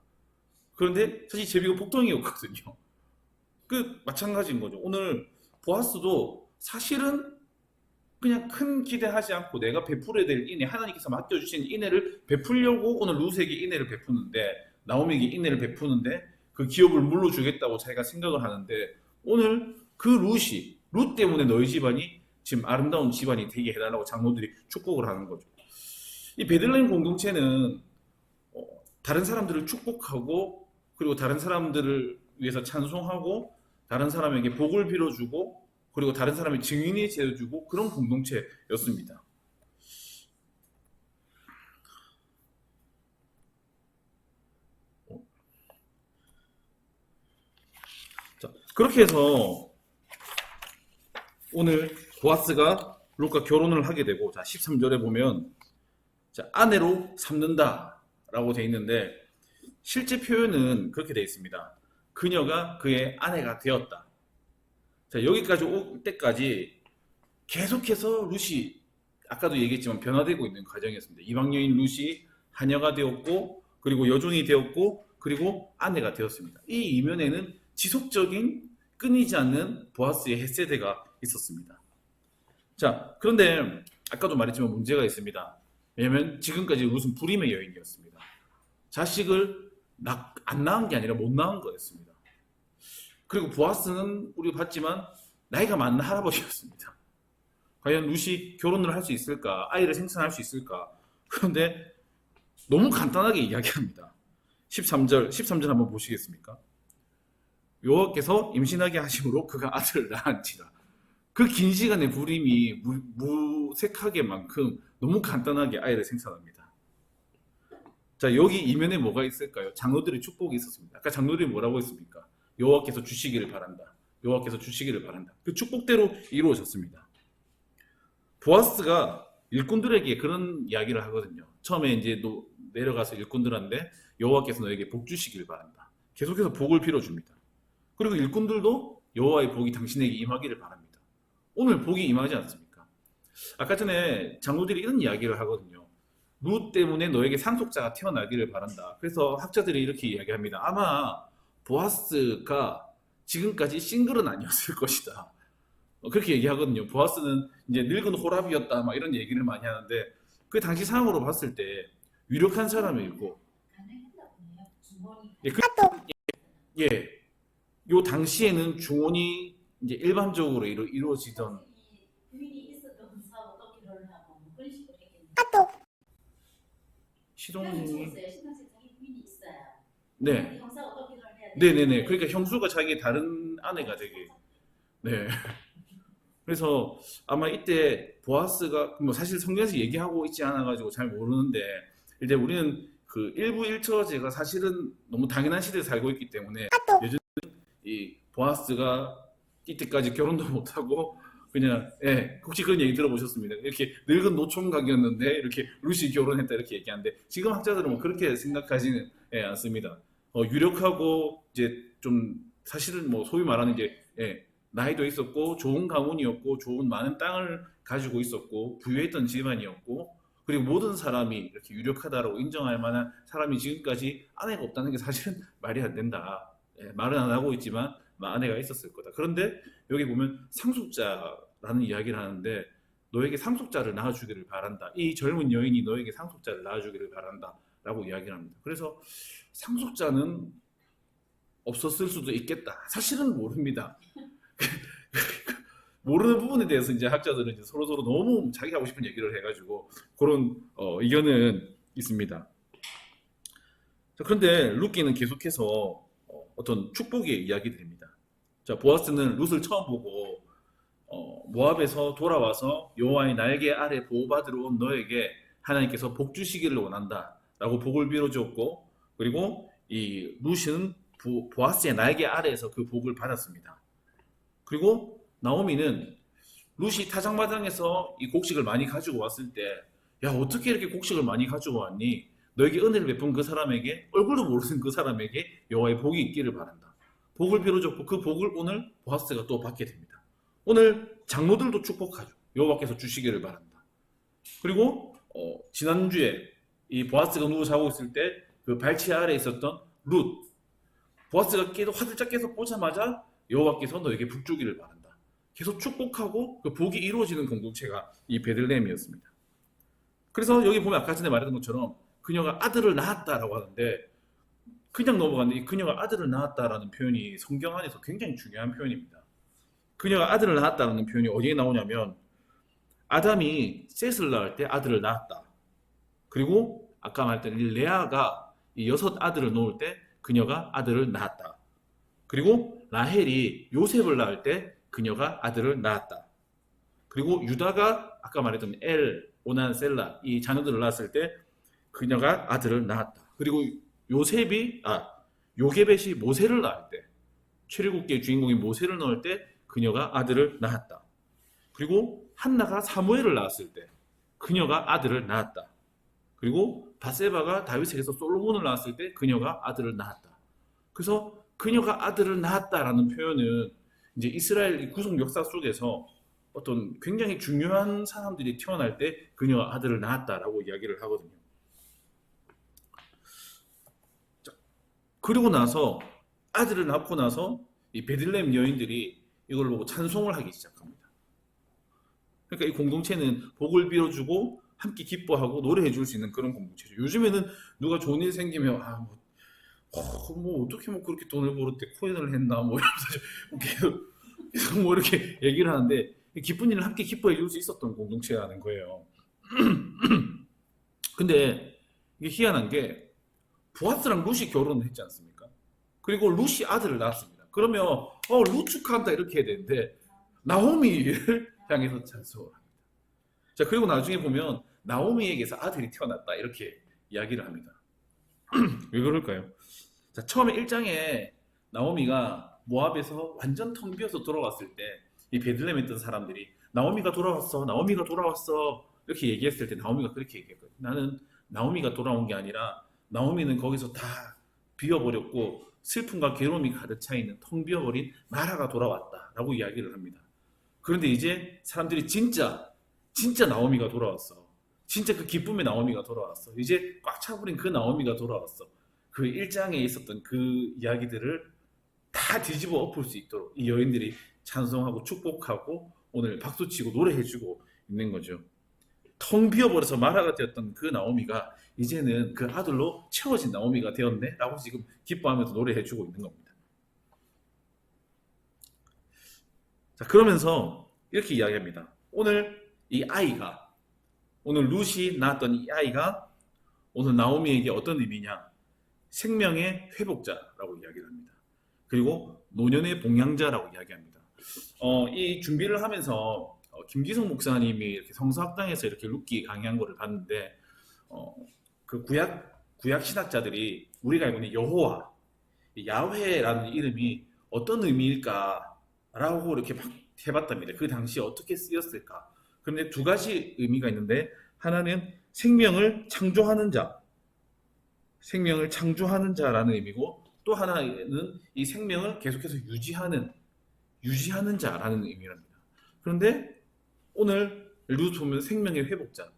그런데 사실 제비가 복덩이였거든요. 그 마찬가지인 거죠. 오늘 보아스도 사실은 그냥 큰 기대하지 않고 내가 베풀어야 될 인애, 하나님께서 맡겨주신 인애를 베풀려고 오늘 룻에게 인애를 베푸는데, 나오미에게 인애를 베푸는데 그 기업을 물려주겠다고 자기가 생각을 하는데, 오늘 그 룻 때문에 너희 집안이 지금 아름다운 집안이 되게 해달라고 장로들이 축복을 하는 거죠. 이 베들레헴 공동체는 다른 사람들을 축복하고, 그리고 다른 사람들을 위해서 찬송하고, 다른 사람에게 복을 빌어주고, 그리고 다른 사람의 증인이 되어주고, 그런 공동체였습니다. 자, 그렇게 해서 오늘 보아스가 룻과 결혼을 하게 되고, 자, 13절에 보면 자, 아내로 삼는다 라고 되어 있는데, 실제 표현은 그렇게 되어 있습니다. 그녀가 그의 아내가 되었다. 자, 여기까지 올 때까지 계속해서 룻이 아까도 얘기했지만 변화되고 있는 과정이었습니다. 이방 여인 룻이 하녀가 되었고, 그리고 여종이 되었고, 그리고 아내가 되었습니다. 이 이면에는 지속적인 끊이지 않는 보아스의 헷세대가 있었습니다. 자, 그런데 아까도 말했지만 문제가 있습니다. 왜냐하면 지금까지 룻은 불임의 여인이었습니다. 자식을 안 낳은 게 아니라 못 낳은 거였습니다. 그리고 보아스는 우리가 봤지만 나이가 많은 할아버지였습니다. 과연 룻이 결혼을 할 수 있을까? 아이를 생산할 수 있을까? 그런데 너무 간단하게 이야기합니다. 13절 한번 보시겠습니까? 여호와께서 임신하게 하심으로 그가 아들을 낳은지라. 그 긴 시간의 불임이 무색하게만큼 너무 간단하게 아이를 생산합니다. 자, 여기 이면에 뭐가 있을까요? 장로들의 축복이 있었습니다. 아까 장로들이 뭐라고 했습니까? 여호와께서 주시기를 바란다. 여호와께서 주시기를 바란다. 그 축복대로 이루어졌습니다. 보아스가 일꾼들에게 그런 이야기를 하거든요. 처음에 이제 내려가서 일꾼들한테 여호와께서 너에게 복 주시기를 바란다. 계속해서 복을 빌어줍니다. 그리고 일꾼들도 여호와의 복이 당신에게 임하기를 바랍니다. 오늘 복이 임하지 않습니까? 아까 전에 장로들이 이런 이야기를 하거든요. 룻 때문에 너에게 상속자가 태어나기를 바란다. 그래서 학자들이 이렇게 이야기합니다. 아마 보아스가 지금까지 싱글은 아니었을 것이다. 그렇게 얘기하거든요. 보아스는 이제 늙은 호랍이었다, 막 이런 얘기를 많이 하는데, 그 당시 상황으로 봤을 때 유력한 사람이고, 예, 예, 요 당시에는 중혼이 이제 일반적으로 이루어지던 시동이 네, 네네네. 그러니까 형수가 자기 다른 아내가 되게 네. 그래서 아마 이때 보아스가 뭐 사실 성경에서 얘기하고 있지 않아가지고 잘 모르는데, 이제 우리는 그 일부 일처제가 사실은 너무 당연한 시대에 살고 있기 때문에 요즘 이 보아스가 이때까지 결혼도 못하고 그냥 혹시 그런 얘기 들어보셨습니다. 이렇게 늙은 노총각이었는데 이렇게 루시 결혼했다 이렇게 얘기하는데, 지금 학자들은 뭐 그렇게 생각하지는 않습니다. 유력하고 이제 좀 사실은 뭐 소위 말하는 이제 나이도 있었고 좋은 가문이었고 좋은 많은 땅을 가지고 있었고 부유했던 집안이었고, 그리고 모든 사람이 이렇게 유력하다라고 인정할 만한 사람이 지금까지 아내가 없다는 게 사실은 말이 안 된다. 말은 안 하고 있지만 아내가 있었을 거다. 그런데 여기 보면 상속자라는 이야기를 하는데, 너에게 상속자를 낳아주기를 바란다. 이 젊은 여인이 너에게 상속자를 낳아주기를 바란다 라고 이야기를 합니다. 그래서 상속자는 없었을 수도 있겠다. 사실은 모릅니다. 모르는 부분에 대해서 이제 학자들은 이제 서로 너무 자기 하고 싶은 얘기를 해가지고 그런 의견은 있습니다. 자, 그런데 룻기는 계속해서 어떤 축복의 이야기들입니다. 자, 보아스는 룻을 처음 보고 모압에서 돌아와서 여호와의 날개 아래 보호받으러 온 너에게 하나님께서 복 주시기를 원한다 라고 복을 빌어주었고, 그리고 이 룻은 보아스의 날개 아래에서 그 복을 받았습니다. 그리고 나오미는 룻이 타작마당에서 이 곡식을 많이 가지고 왔을 때, 야, 어떻게 이렇게 곡식을 많이 가지고 왔니? 너에게 은혜를 베푼 그 사람에게, 얼굴도 모르는 그 사람에게 여호와의 복이 있기를 바란다. 복을 빌어줬고 그 복을 오늘 보아스가 또 받게 됩니다. 오늘 장로들도 축복하죠. 여호와께서 주시기를 바란다. 그리고 지난주에 이 보아스가 누워 자고 있을 때 그 발치 아래에 있었던 룻, 보아스가 화들짝 깨서 보자마자 여호와께서 너에게 복 주기를 바란다. 계속 축복하고 그 복이 이루어지는 공동체가 이 베들레헴이었습니다. 그래서 여기 보면 아까 전에 말했던 것처럼 그녀가 아들을 낳았다라고 하는데, 그냥 넘어갔는데 이 그녀가 아들을 낳았다라는 표현이 성경 안에서 굉장히 중요한 표현입니다. 그녀가 아들을 낳았다라는 표현이 어디에 나오냐면, 아담이 셋을 낳을 때 아들을 낳았다. 그리고 아까 말했던 레아가 이 6 아들을 놓을 때 그녀가 아들을 낳았다. 그리고 라헬이 요셉을 낳을 때 그녀가 아들을 낳았다. 그리고 유다가 아까 말했던 오난, 셀라 이 자녀들을 낳았을 때 그녀가 아들을 낳았다. 그리고 요게벳이 모세를 낳을 때, 출애굽기의 주인공인 모세를 낳을 때 그녀가 아들을 낳았다. 그리고 한나가 사무엘을 낳았을 때 그녀가 아들을 낳았다. 그리고 바세바가 다윗에게서 솔로몬을 낳았을 때 그녀가 아들을 낳았다. 그래서 그녀가 아들을 낳았다라는 표현은 이제 이스라엘 구속 역사 속에서 어떤 굉장히 중요한 사람들이 태어날 때 그녀가 아들을 낳았다라고 이야기를 하거든요. 자, 그리고 나서 아들을 낳고 나서 이 베들레헴 여인들이 이걸 보고 찬송을 하기 시작합니다. 그러니까 이 공동체는 복을 빌어주고 함께 기뻐하고 노래해 줄 수 있는 그런 공동체죠. 요즘에는 누가 좋은 일 생기면 뭐 어떻게 뭐 그렇게 돈을 벌을 때 코인을 했나 뭐 이러면서 계속 뭐 이렇게 얘기를 하는데, 기쁜 일을 함께 기뻐해 줄 수 있었던 공동체라는 거예요. 근데 이게 희한한 게 보아스랑 룻이 결혼을 했지 않습니까? 그리고 룻이 아들을 낳았습니다. 그러면 룻 축하한다 이렇게 해야 되는데 나오미를 향해서 찬송을 합니다. 자, 그리고 나중에 보면 나오미에게서 아들이 태어났다 이렇게 이야기를 합니다. 왜 그럴까요? 자, 처음에 1장에 나오미가 모압에서 완전 텅 비어서 돌아왔을 때 이 베들레헴에 있던 사람들이 나오미가 돌아왔어, 나오미가 돌아왔어 이렇게 얘기했을 때 나오미가 그렇게 얘기했거든요. 나는 나오미가 돌아온 게 아니라 나오미는 거기서 다 비어버렸고 슬픔과 괴로움이 가득 차 있는 텅 비어버린 마라가 돌아왔다라고 이야기를 합니다. 그런데 이제 사람들이 진짜 나오미가 돌아왔어. 진짜 그 기쁨의 나오미가 돌아왔어. 이제 꽉 차버린 그 나오미가 돌아왔어. 그 1장에 있었던 그 이야기들을 다 뒤집어 엎을 수 있도록 이 여인들이 찬송하고 축복하고 오늘 박수치고 노래해주고 있는 거죠. 텅 비어버려서 마라가 되었던 그 나오미가 이제는 그 아들로 채워진 나오미가 되었네 라고 지금 기뻐하면서 노래해주고 있는 겁니다. 자, 그러면서 이렇게 이야기합니다. 오늘 룻이 낳았던 이 아이가 오늘 나오미에게 어떤 의미냐? 생명의 회복자라고 이야기를 합니다. 그리고 노년의 봉양자라고 이야기합니다. 이 준비를 하면서 김기성 목사님이 이렇게 성서학당에서 이렇게 룻기 강의한 거를 봤는데, 그 구약 신학자들이 우리가 알고 있는 여호와, 야훼라는 이름이 어떤 의미일까라고 이렇게 막 해봤답니다. 그 당시에 어떻게 쓰였을까? 그런데 2가지 의미가 있는데, 하나는 생명을 창조하는 자라는 의미고, 또 하나는 이 생명을 계속해서 유지하는 자라는 의미랍니다. 그런데 오늘 룻 보면 생명의 회복자,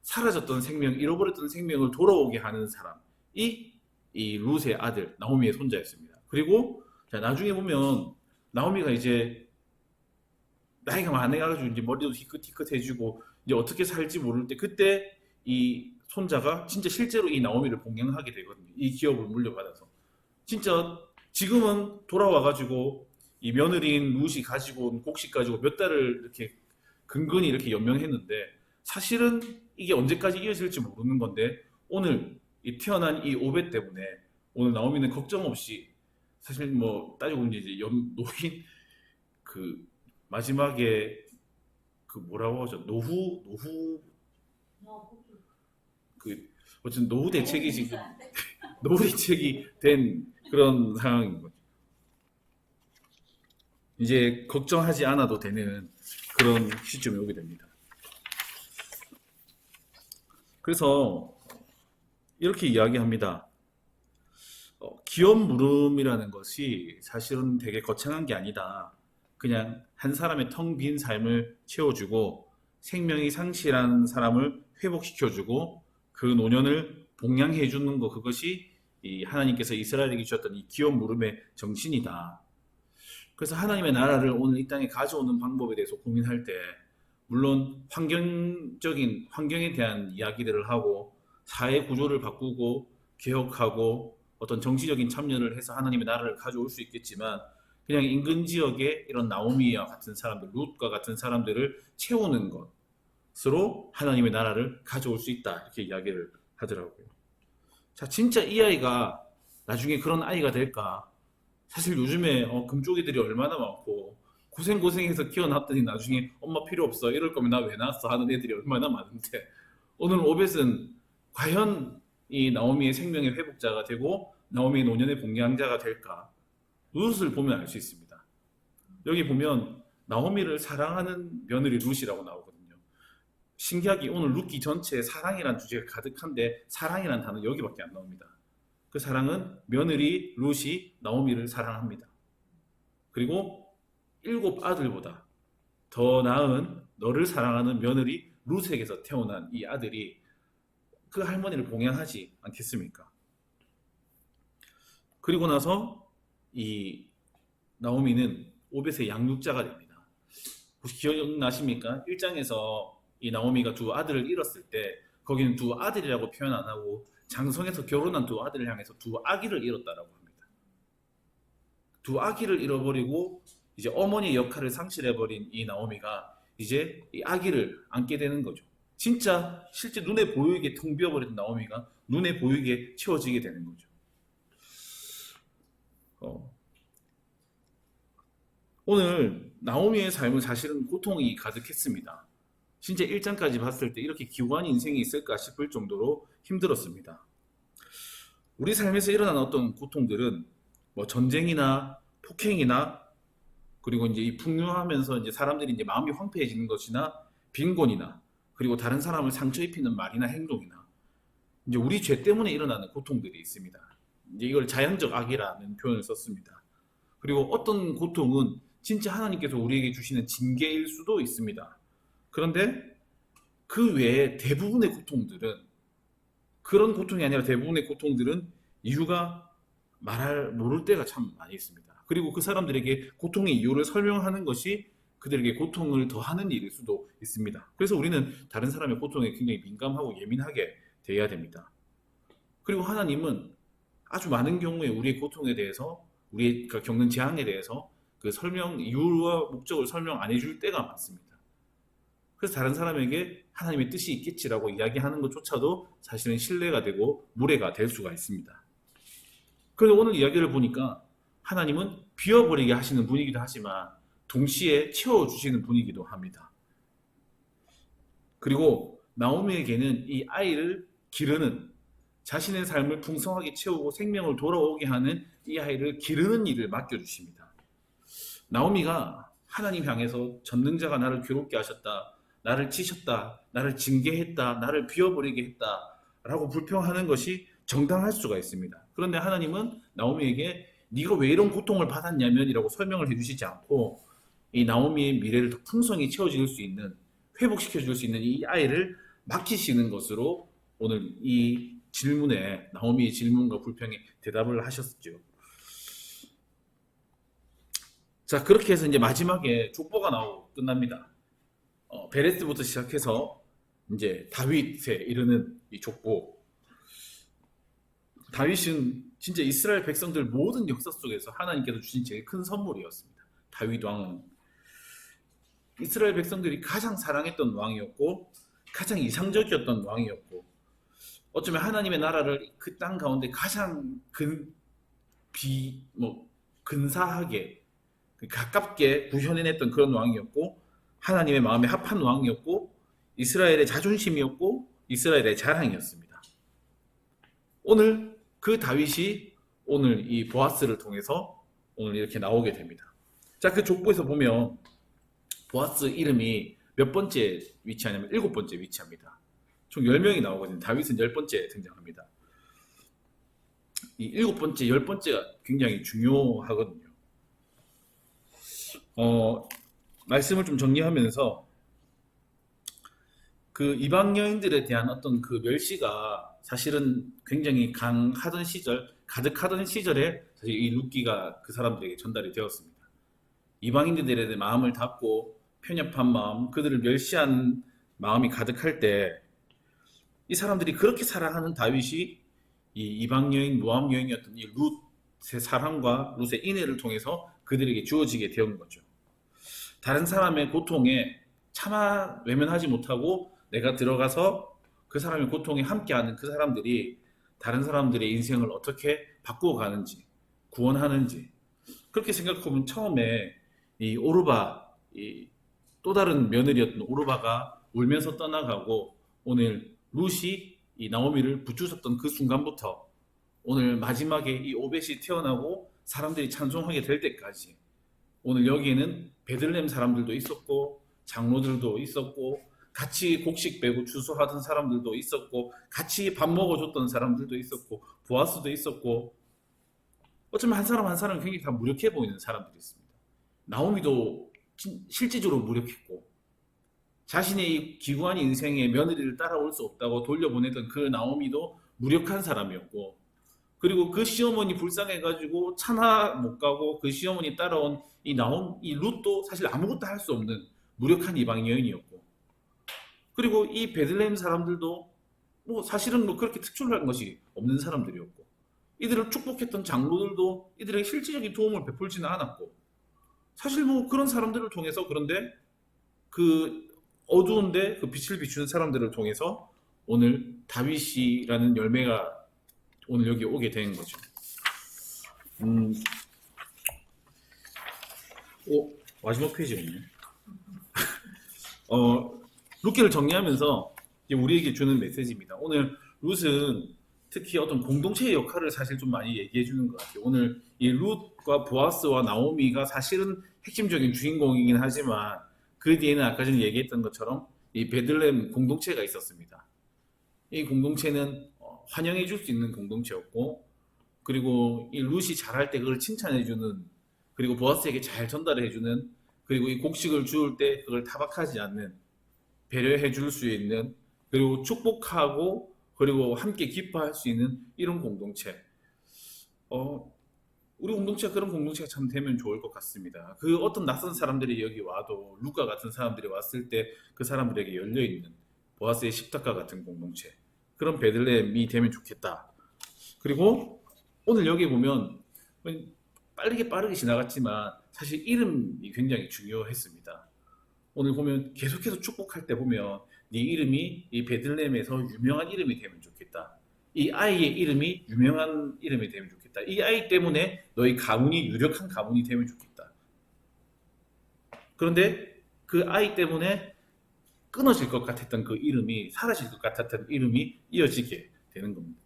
사라졌던 생명, 잃어버렸던 생명을 돌아오게 하는 사람이 이 룻의 아들 나오미의 손자였습니다. 그리고 자, 나중에 보면 나오미가 이제 나이가 많아가지고 이제 머리도 희끗희끗해지고 이제 어떻게 살지 모를 때, 그때 이 손자가 진짜 실제로 이 나오미를 봉양하게 되거든요. 이 기업을 물려받아서 진짜 지금은 돌아와가지고 이 며느리인 룻이 가지고 온 곡식 가지고 몇 달을 이렇게 근근히 이렇게 연명했는데 사실은 이게 언제까지 이어질지 모르는 건데 오늘 이 태어난 이 오벳 때문에 오늘 나오미는 걱정 없이 사실 뭐 따지고 보면 이제 노인 그 마지막에 그 뭐라고 하죠? 노후 그 어쨌든 노후 대책이 지금 노후 대책이 된 그런 상황인 거죠. 이제 걱정하지 않아도 되는 그런 시점이 오게 됩니다. 그래서 이렇게 이야기합니다. 기업 물음이라는 것이 사실은 되게 거창한 게 아니다. 그냥 한 사람의 텅 빈 삶을 채워주고 생명이 상실한 사람을 회복시켜주고 그 노년을 봉양해 주는 것, 그것이 이 하나님께서 이스라엘에게 주셨던 이 기업 물음의 정신이다. 그래서 하나님의 나라를 오늘 이 땅에 가져오는 방법에 대해서 고민할 때 물론 환경적인 환경에 대한 이야기들을 하고 사회 구조를 바꾸고 개혁하고 어떤 정치적인 참여를 해서 하나님의 나라를 가져올 수 있겠지만 그냥 인근 지역에 이런 나오미와 같은 사람들, 룻과 같은 사람들을 채우는 것으로 하나님의 나라를 가져올 수 있다. 이렇게 이야기를 하더라고요. 자, 진짜 이 아이가 나중에 그런 아이가 될까? 사실 요즘에 금쪽이들이 얼마나 많고 고생해서 키워놨더니 나중에 엄마 필요 없어 이럴 거면 나 왜 낳았어 하는 애들이 얼마나 많은데 오늘 오벳은 과연 이 나오미의 생명의 회복자가 되고 나오미의 노년의 봉양자가 될까? 룻을 보면 알 수 있습니다. 여기 보면 나오미를 사랑하는 며느리 룻이라고 나오거든요. 신기하게 오늘 룻기 전체에 사랑이라는 주제가 가득한데 사랑이라는 단어 여기밖에 안 나옵니다. 그 사랑은 며느리 룻이 나오미를 사랑합니다. 그리고 7 아들보다 더 나은 너를 사랑하는 며느리 룻에게서 태어난 이 아들이 그 할머니를 봉양하지 않겠습니까? 그리고 나서 이 나오미는 오벳의 양육자가 됩니다. 혹시 기억나십니까? 1장에서 이 나오미가 2 아들을 잃었을 때 거기는 2 아들이라고 표현 안 하고 장성에서 결혼한 2 아들을 향해서 2 아기를 잃었다라고 합니다. 2 아기를 잃어버리고 이제 어머니의 역할을 상실해버린 이 나오미가 이제 이 아기를 안게 되는 거죠. 진짜 실제 눈에 보이게 텅 비어버린 나오미가 눈에 보이게 채워지게 되는 거죠. 오늘 나오미의 삶은 사실은 고통이 가득했습니다. 진짜 1장까지 봤을 때 이렇게 기구한 인생이 있을까 싶을 정도로 힘들었습니다. 우리 삶에서 일어나는 어떤 고통들은 뭐 전쟁이나 폭행이나 그리고 이제 이 풍요하면서 이제 사람들이 이제 마음이 황폐해지는 것이나 빈곤이나 그리고 다른 사람을 상처 입히는 말이나 행동이나 이제 우리 죄 때문에 일어나는 고통들이 있습니다. 이제 이걸 자연적 악이라는 표현을 썼습니다. 그리고 어떤 고통은 진짜 하나님께서 우리에게 주시는 징계일 수도 있습니다. 그런데 그 외에 대부분의 고통들은 그런 고통이 아니라 대부분의 고통들은 이유가 모를 때가 참 많이 있습니다. 그리고 그 사람들에게 고통의 이유를 설명하는 것이 그들에게 고통을 더하는 일일 수도 있습니다. 그래서 우리는 다른 사람의 고통에 굉장히 민감하고 예민하게 대해야 됩니다. 그리고 하나님은 아주 많은 경우에 우리의 고통에 대해서 우리가 겪는 재앙에 대해서 그 이유와 목적을 설명 안 해줄 때가 많습니다. 그래서 다른 사람에게 하나님의 뜻이 있겠지라고 이야기하는 것조차도 사실은 신뢰가 되고 무례가 될 수가 있습니다. 그래서 오늘 이야기를 보니까 하나님은 비워버리게 하시는 분이기도 하지만 동시에 채워주시는 분이기도 합니다. 그리고 나오미에게는 이 아이를 기르는 자신의 삶을 풍성하게 채우고 생명을 돌아오게 하는 이 아이를 기르는 일을 맡겨주십니다. 나오미가 하나님 향해서 전능자가 나를 괴롭게 하셨다, 나를 치셨다, 나를 징계했다, 나를 비워버리게 했다 라고 불평하는 것이 정당할 수가 있습니다. 그런데 하나님은 나오미에게 네가 왜 이런 고통을 받았냐면 이라고 설명을 해주시지 않고 이 나오미의 미래를 더 풍성히 채워줄 수 있는, 회복시켜줄 수 있는 이 아이를 맡기시는 것으로 오늘 이 질문에, 나오미의 질문과 불평에 대답을 하셨죠. 자, 그렇게 해서 이제 마지막에 족보가 나오고 끝납니다. 베레스부터 시작해서 이제 다윗에 이르는 이 족보. 다윗은 진짜 이스라엘 백성들 모든 역사 속에서 하나님께서 주신 제일 큰 선물이었습니다. 다윗 왕은 이스라엘 백성들이 가장 사랑했던 왕이었고 가장 이상적이었던 왕이었고 어쩌면 하나님의 나라를 그 땅 가운데 가장 근사하게 가깝게 구현해냈던 그런 왕이었고 하나님의 마음에 합한 왕이었고 이스라엘의 자존심이었고 이스라엘의 자랑이었습니다. 오늘 그 다윗이 오늘 이 보아스를 통해서 오늘 이렇게 나오게 됩니다. 자, 그 족보에서 보면 보아스 이름이 몇 번째 위치하냐면 7번째 위치합니다. 총 10명이 나오거든요. 다윗은 10번째 등장합니다. 이 7번째, 10번째가 굉장히 중요하거든요. 말씀을 좀 정리하면서 그 이방 여인들에 대한 어떤 그 멸시가 사실은 굉장히 강하던 시절, 가득하던 시절에 사실 이 룻기가 그 사람들에게 전달이 되었습니다. 이방인들에 대해 마음을 닫고 편협한 마음, 그들을 멸시하는 마음이 가득할 때 이 사람들이 그렇게 사랑하는 다윗이 이 이방 여인, 모압 여인이었던 이 룻의 사랑과 룻의 인애를 통해서 그들에게 주어지게 되는 거죠. 다른 사람의 고통에 차마 외면하지 못하고 내가 들어가서 그 사람의 고통에 함께하는 그 사람들이 다른 사람들의 인생을 어떻게 바꾸어 가는지, 구원하는지 그렇게 생각하면 처음에 이 오르바, 이 또 다른 며느리였던 오르바가 울면서 떠나가고 오늘 룻이 이 나오미를 붙주셨던 그 순간부터 오늘 마지막에 이 오벳이 태어나고 사람들이 찬송하게 될 때까지 오늘 여기에는 베들레헴 사람들도 있었고 장로들도 있었고 같이 곡식 베고 추수하던 사람들도 있었고 같이 밥 먹어줬던 사람들도 있었고 보아스도 있었고 어쩌면 한 사람 한 사람이 굉장히 다 무력해 보이는 사람들이 있습니다. 나오미도 실질적으로 무력했고 자신의 이 기구한 인생에 며느리를 따라올 수 없다고 돌려보내던 그 나오미도 무력한 사람이었고 그리고 그 시어머니 불쌍해가지고 차나 못 가고 그 시어머니 따라온 이 룻도 사실 아무것도 할 수 없는 무력한 이방 여인이었고 그리고 이 베들레헴 사람들도 뭐 사실은 뭐 그렇게 특출난 것이 없는 사람들이었고 이들을 축복했던 장로들도 이들에게 실질적인 도움을 베풀지는 않았고 사실 뭐 그런 사람들을 통해서 그런데 그 어두운데 그 빛을 비추는 사람들을 통해서 오늘 다윗이라는 열매가 오늘 여기 오게 된 거죠. 마지막 페이지였네. 룻기를 정리하면서 우리에게 주는 메시지입니다. 오늘 룻은 특히 어떤 공동체의 역할을 사실 좀 많이 얘기해 주는 것 같아요. 오늘 이 룻과 보아스와 나오미가 사실은 핵심적인 주인공이긴 하지만 그 뒤에는 아까 전에 얘기했던 것처럼 이 베들레헴 공동체가 있었습니다. 이 공동체는 환영해 줄 수 있는 공동체였고 그리고 이 룻이 잘할 때 그걸 칭찬해 주는 그리고 보아스에게 잘 전달해 주는 그리고 이 곡식을 주울 때 그걸 타박하지 않는 배려해 줄 수 있는 그리고 축복하고 그리고 함께 기뻐할 수 있는 이런 공동체. 우리 공동체가 그런 공동체가 참 되면 좋을 것 같습니다. 그 어떤 낯선 사람들이 여기 와도 룻과 같은 사람들이 왔을 때 그 사람들에게 열려있는 보아스의 십자가 같은 공동체 그런 베들레헴이 되면 좋겠다. 그리고 오늘 여기 보면 빠르게 지나갔지만 사실 이름이 굉장히 중요했습니다. 오늘 보면 계속해서 축복할 때 보면 네 이름이 이 베들레헴에서 유명한 이름이 되면 좋겠다. 이 아이의 이름이 유명한 이름이 되면 좋겠다. 이 아이 때문에 너희 가문이 유력한 가문이 되면 좋겠다. 그런데 그 아이 때문에 끊어질 것 같았던 그 이름이 사라질 것 같았던 이름이 이어지게 되는 겁니다.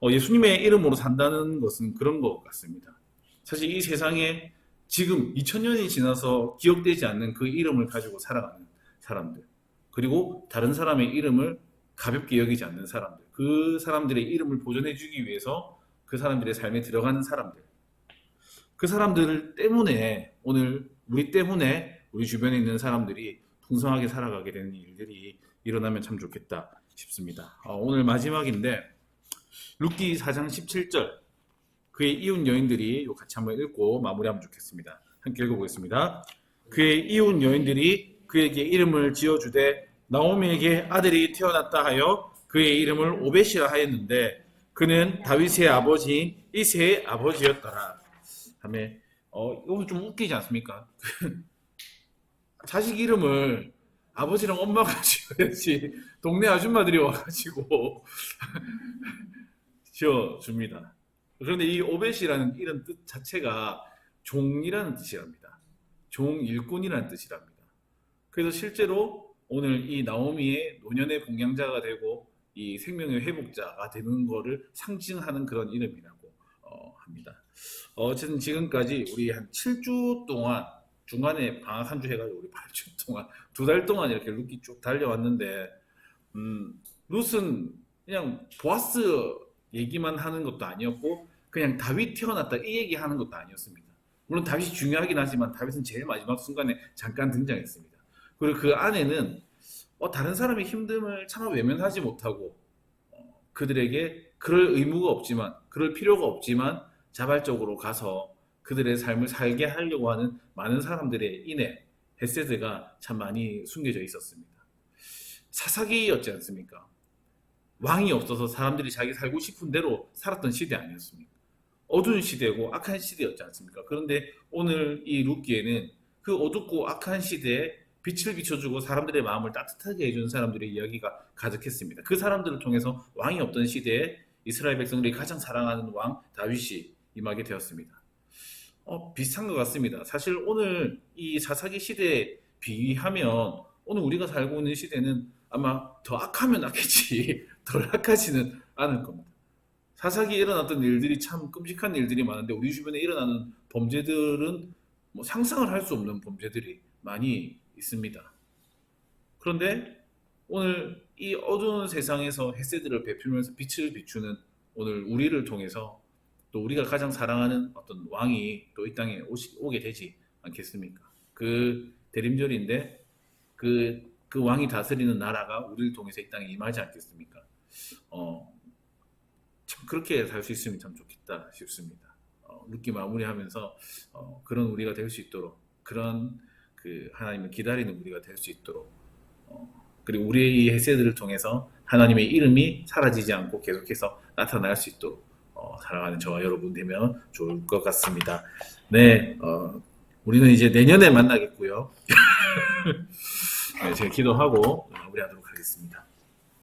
예수님의 이름으로 산다는 것은 그런 것 같습니다. 사실 이 세상에 지금 2000년이 지나서 기억되지 않는 그 이름을 가지고 살아가는 사람들 그리고 다른 사람의 이름을 가볍게 여기지 않는 사람들 그 사람들의 이름을 보존해주기 위해서 그 사람들의 삶에 들어가는 사람들 그 사람들 때문에 오늘 우리 때문에 우리 주변에 있는 사람들이 풍성하게 살아가게 되는 일들이 일어나면 참 좋겠다 싶습니다. 오늘 마지막인데 룻기 4장 17절 그의 이웃 여인들이 같이 한번 읽고 마무리하면 좋겠습니다. 함께 읽어보겠습니다. 그의 이웃 여인들이 그에게 이름을 지어주되 나오미에게 아들이 태어났다 하여 그의 이름을 오벳이라 하였는데 그는 다윗의 아버지인 이새의 아버지였더라. 다음에 이거 좀 웃기지 않습니까? 자식 이름을 아버지랑 엄마가 지어야지 동네 아줌마들이 와가지고 지어줍니다. 그런데 이 오벳이라는 이런 뜻 자체가 종이라는 뜻이랍니다. 종 일꾼이라는 뜻이랍니다. 그래서 실제로 오늘 이 나오미의 노년의 봉양자가 되고 이 생명의 회복자가 되는 거를 상징하는 그런 이름이라고 합니다. 어쨌든 지금까지 우리 한 7주 동안 중간에 방학 한 주 해가지고 우리 8주 동안 2달 동안 이렇게 룻기 쭉 달려왔는데 룻은 그냥 보아스 얘기만 하는 것도 아니었고 그냥 다윗 태어났다 이 얘기 하는 것도 아니었습니다. 물론 다윗이 중요하긴 하지만 다윗은 제일 마지막 순간에 잠깐 등장했습니다. 그리고 그 안에는 다른 사람의 힘듦을 차마 외면하지 못하고 그들에게 그럴 의무가 없지만 그럴 필요가 없지만 자발적으로 가서 그들의 삶을 살게 하려고 하는 많은 사람들의 인애, 헤세드가 참 많이 숨겨져 있었습니다. 사사기였지 않습니까? 왕이 없어서 사람들이 자기 살고 싶은 대로 살았던 시대 아니었습니까? 어두운 시대고 악한 시대였지 않습니까? 그런데 오늘 이 룻기에는 그 어둡고 악한 시대에 빛을 비춰주고 사람들의 마음을 따뜻하게 해주는 사람들의 이야기가 가득했습니다. 그 사람들을 통해서 왕이 없던 시대에 이스라엘 백성들이 가장 사랑하는 왕 다윗이 임하게 되었습니다. 비슷한 것 같습니다. 사실 오늘 이 사사기 시대에 비유하면 오늘 우리가 살고 있는 시대는 아마 더 악하면 악했지 덜 악하지는 않을 겁니다. 사사기에 일어났던 일들이 참 끔찍한 일들이 많은데 우리 주변에 일어나는 범죄들은 뭐 상상을 할 수 없는 범죄들이 많이 있습니다. 그런데 오늘 이 어두운 세상에서 헤세드를 베풀면서 빛을 비추는 오늘 우리를 통해서 또 우리가 가장 사랑하는 어떤 왕이 또 이 땅에 오게 되지 않겠습니까? 그 대림절인데 그 왕이 다스리는 나라가 우리를 통해서 이 땅에 임하지 않겠습니까? 참 그렇게 살 수 있으면 참 좋겠다 싶습니다. 룻기 마무리하면서 그런 우리가 될 수 있도록 그런 그 하나님을 기다리는 우리가 될 수 있도록 그리고 우리의 이 헤세드를 통해서 하나님의 이름이 사라지지 않고 계속해서 나타날 수 있도록 사랑하는 저와 여러분 되면 좋을 것 같습니다. 네, 우리는 이제 내년에 만나겠고요. 네, 제가 기도하고 마무리하도록 하겠습니다.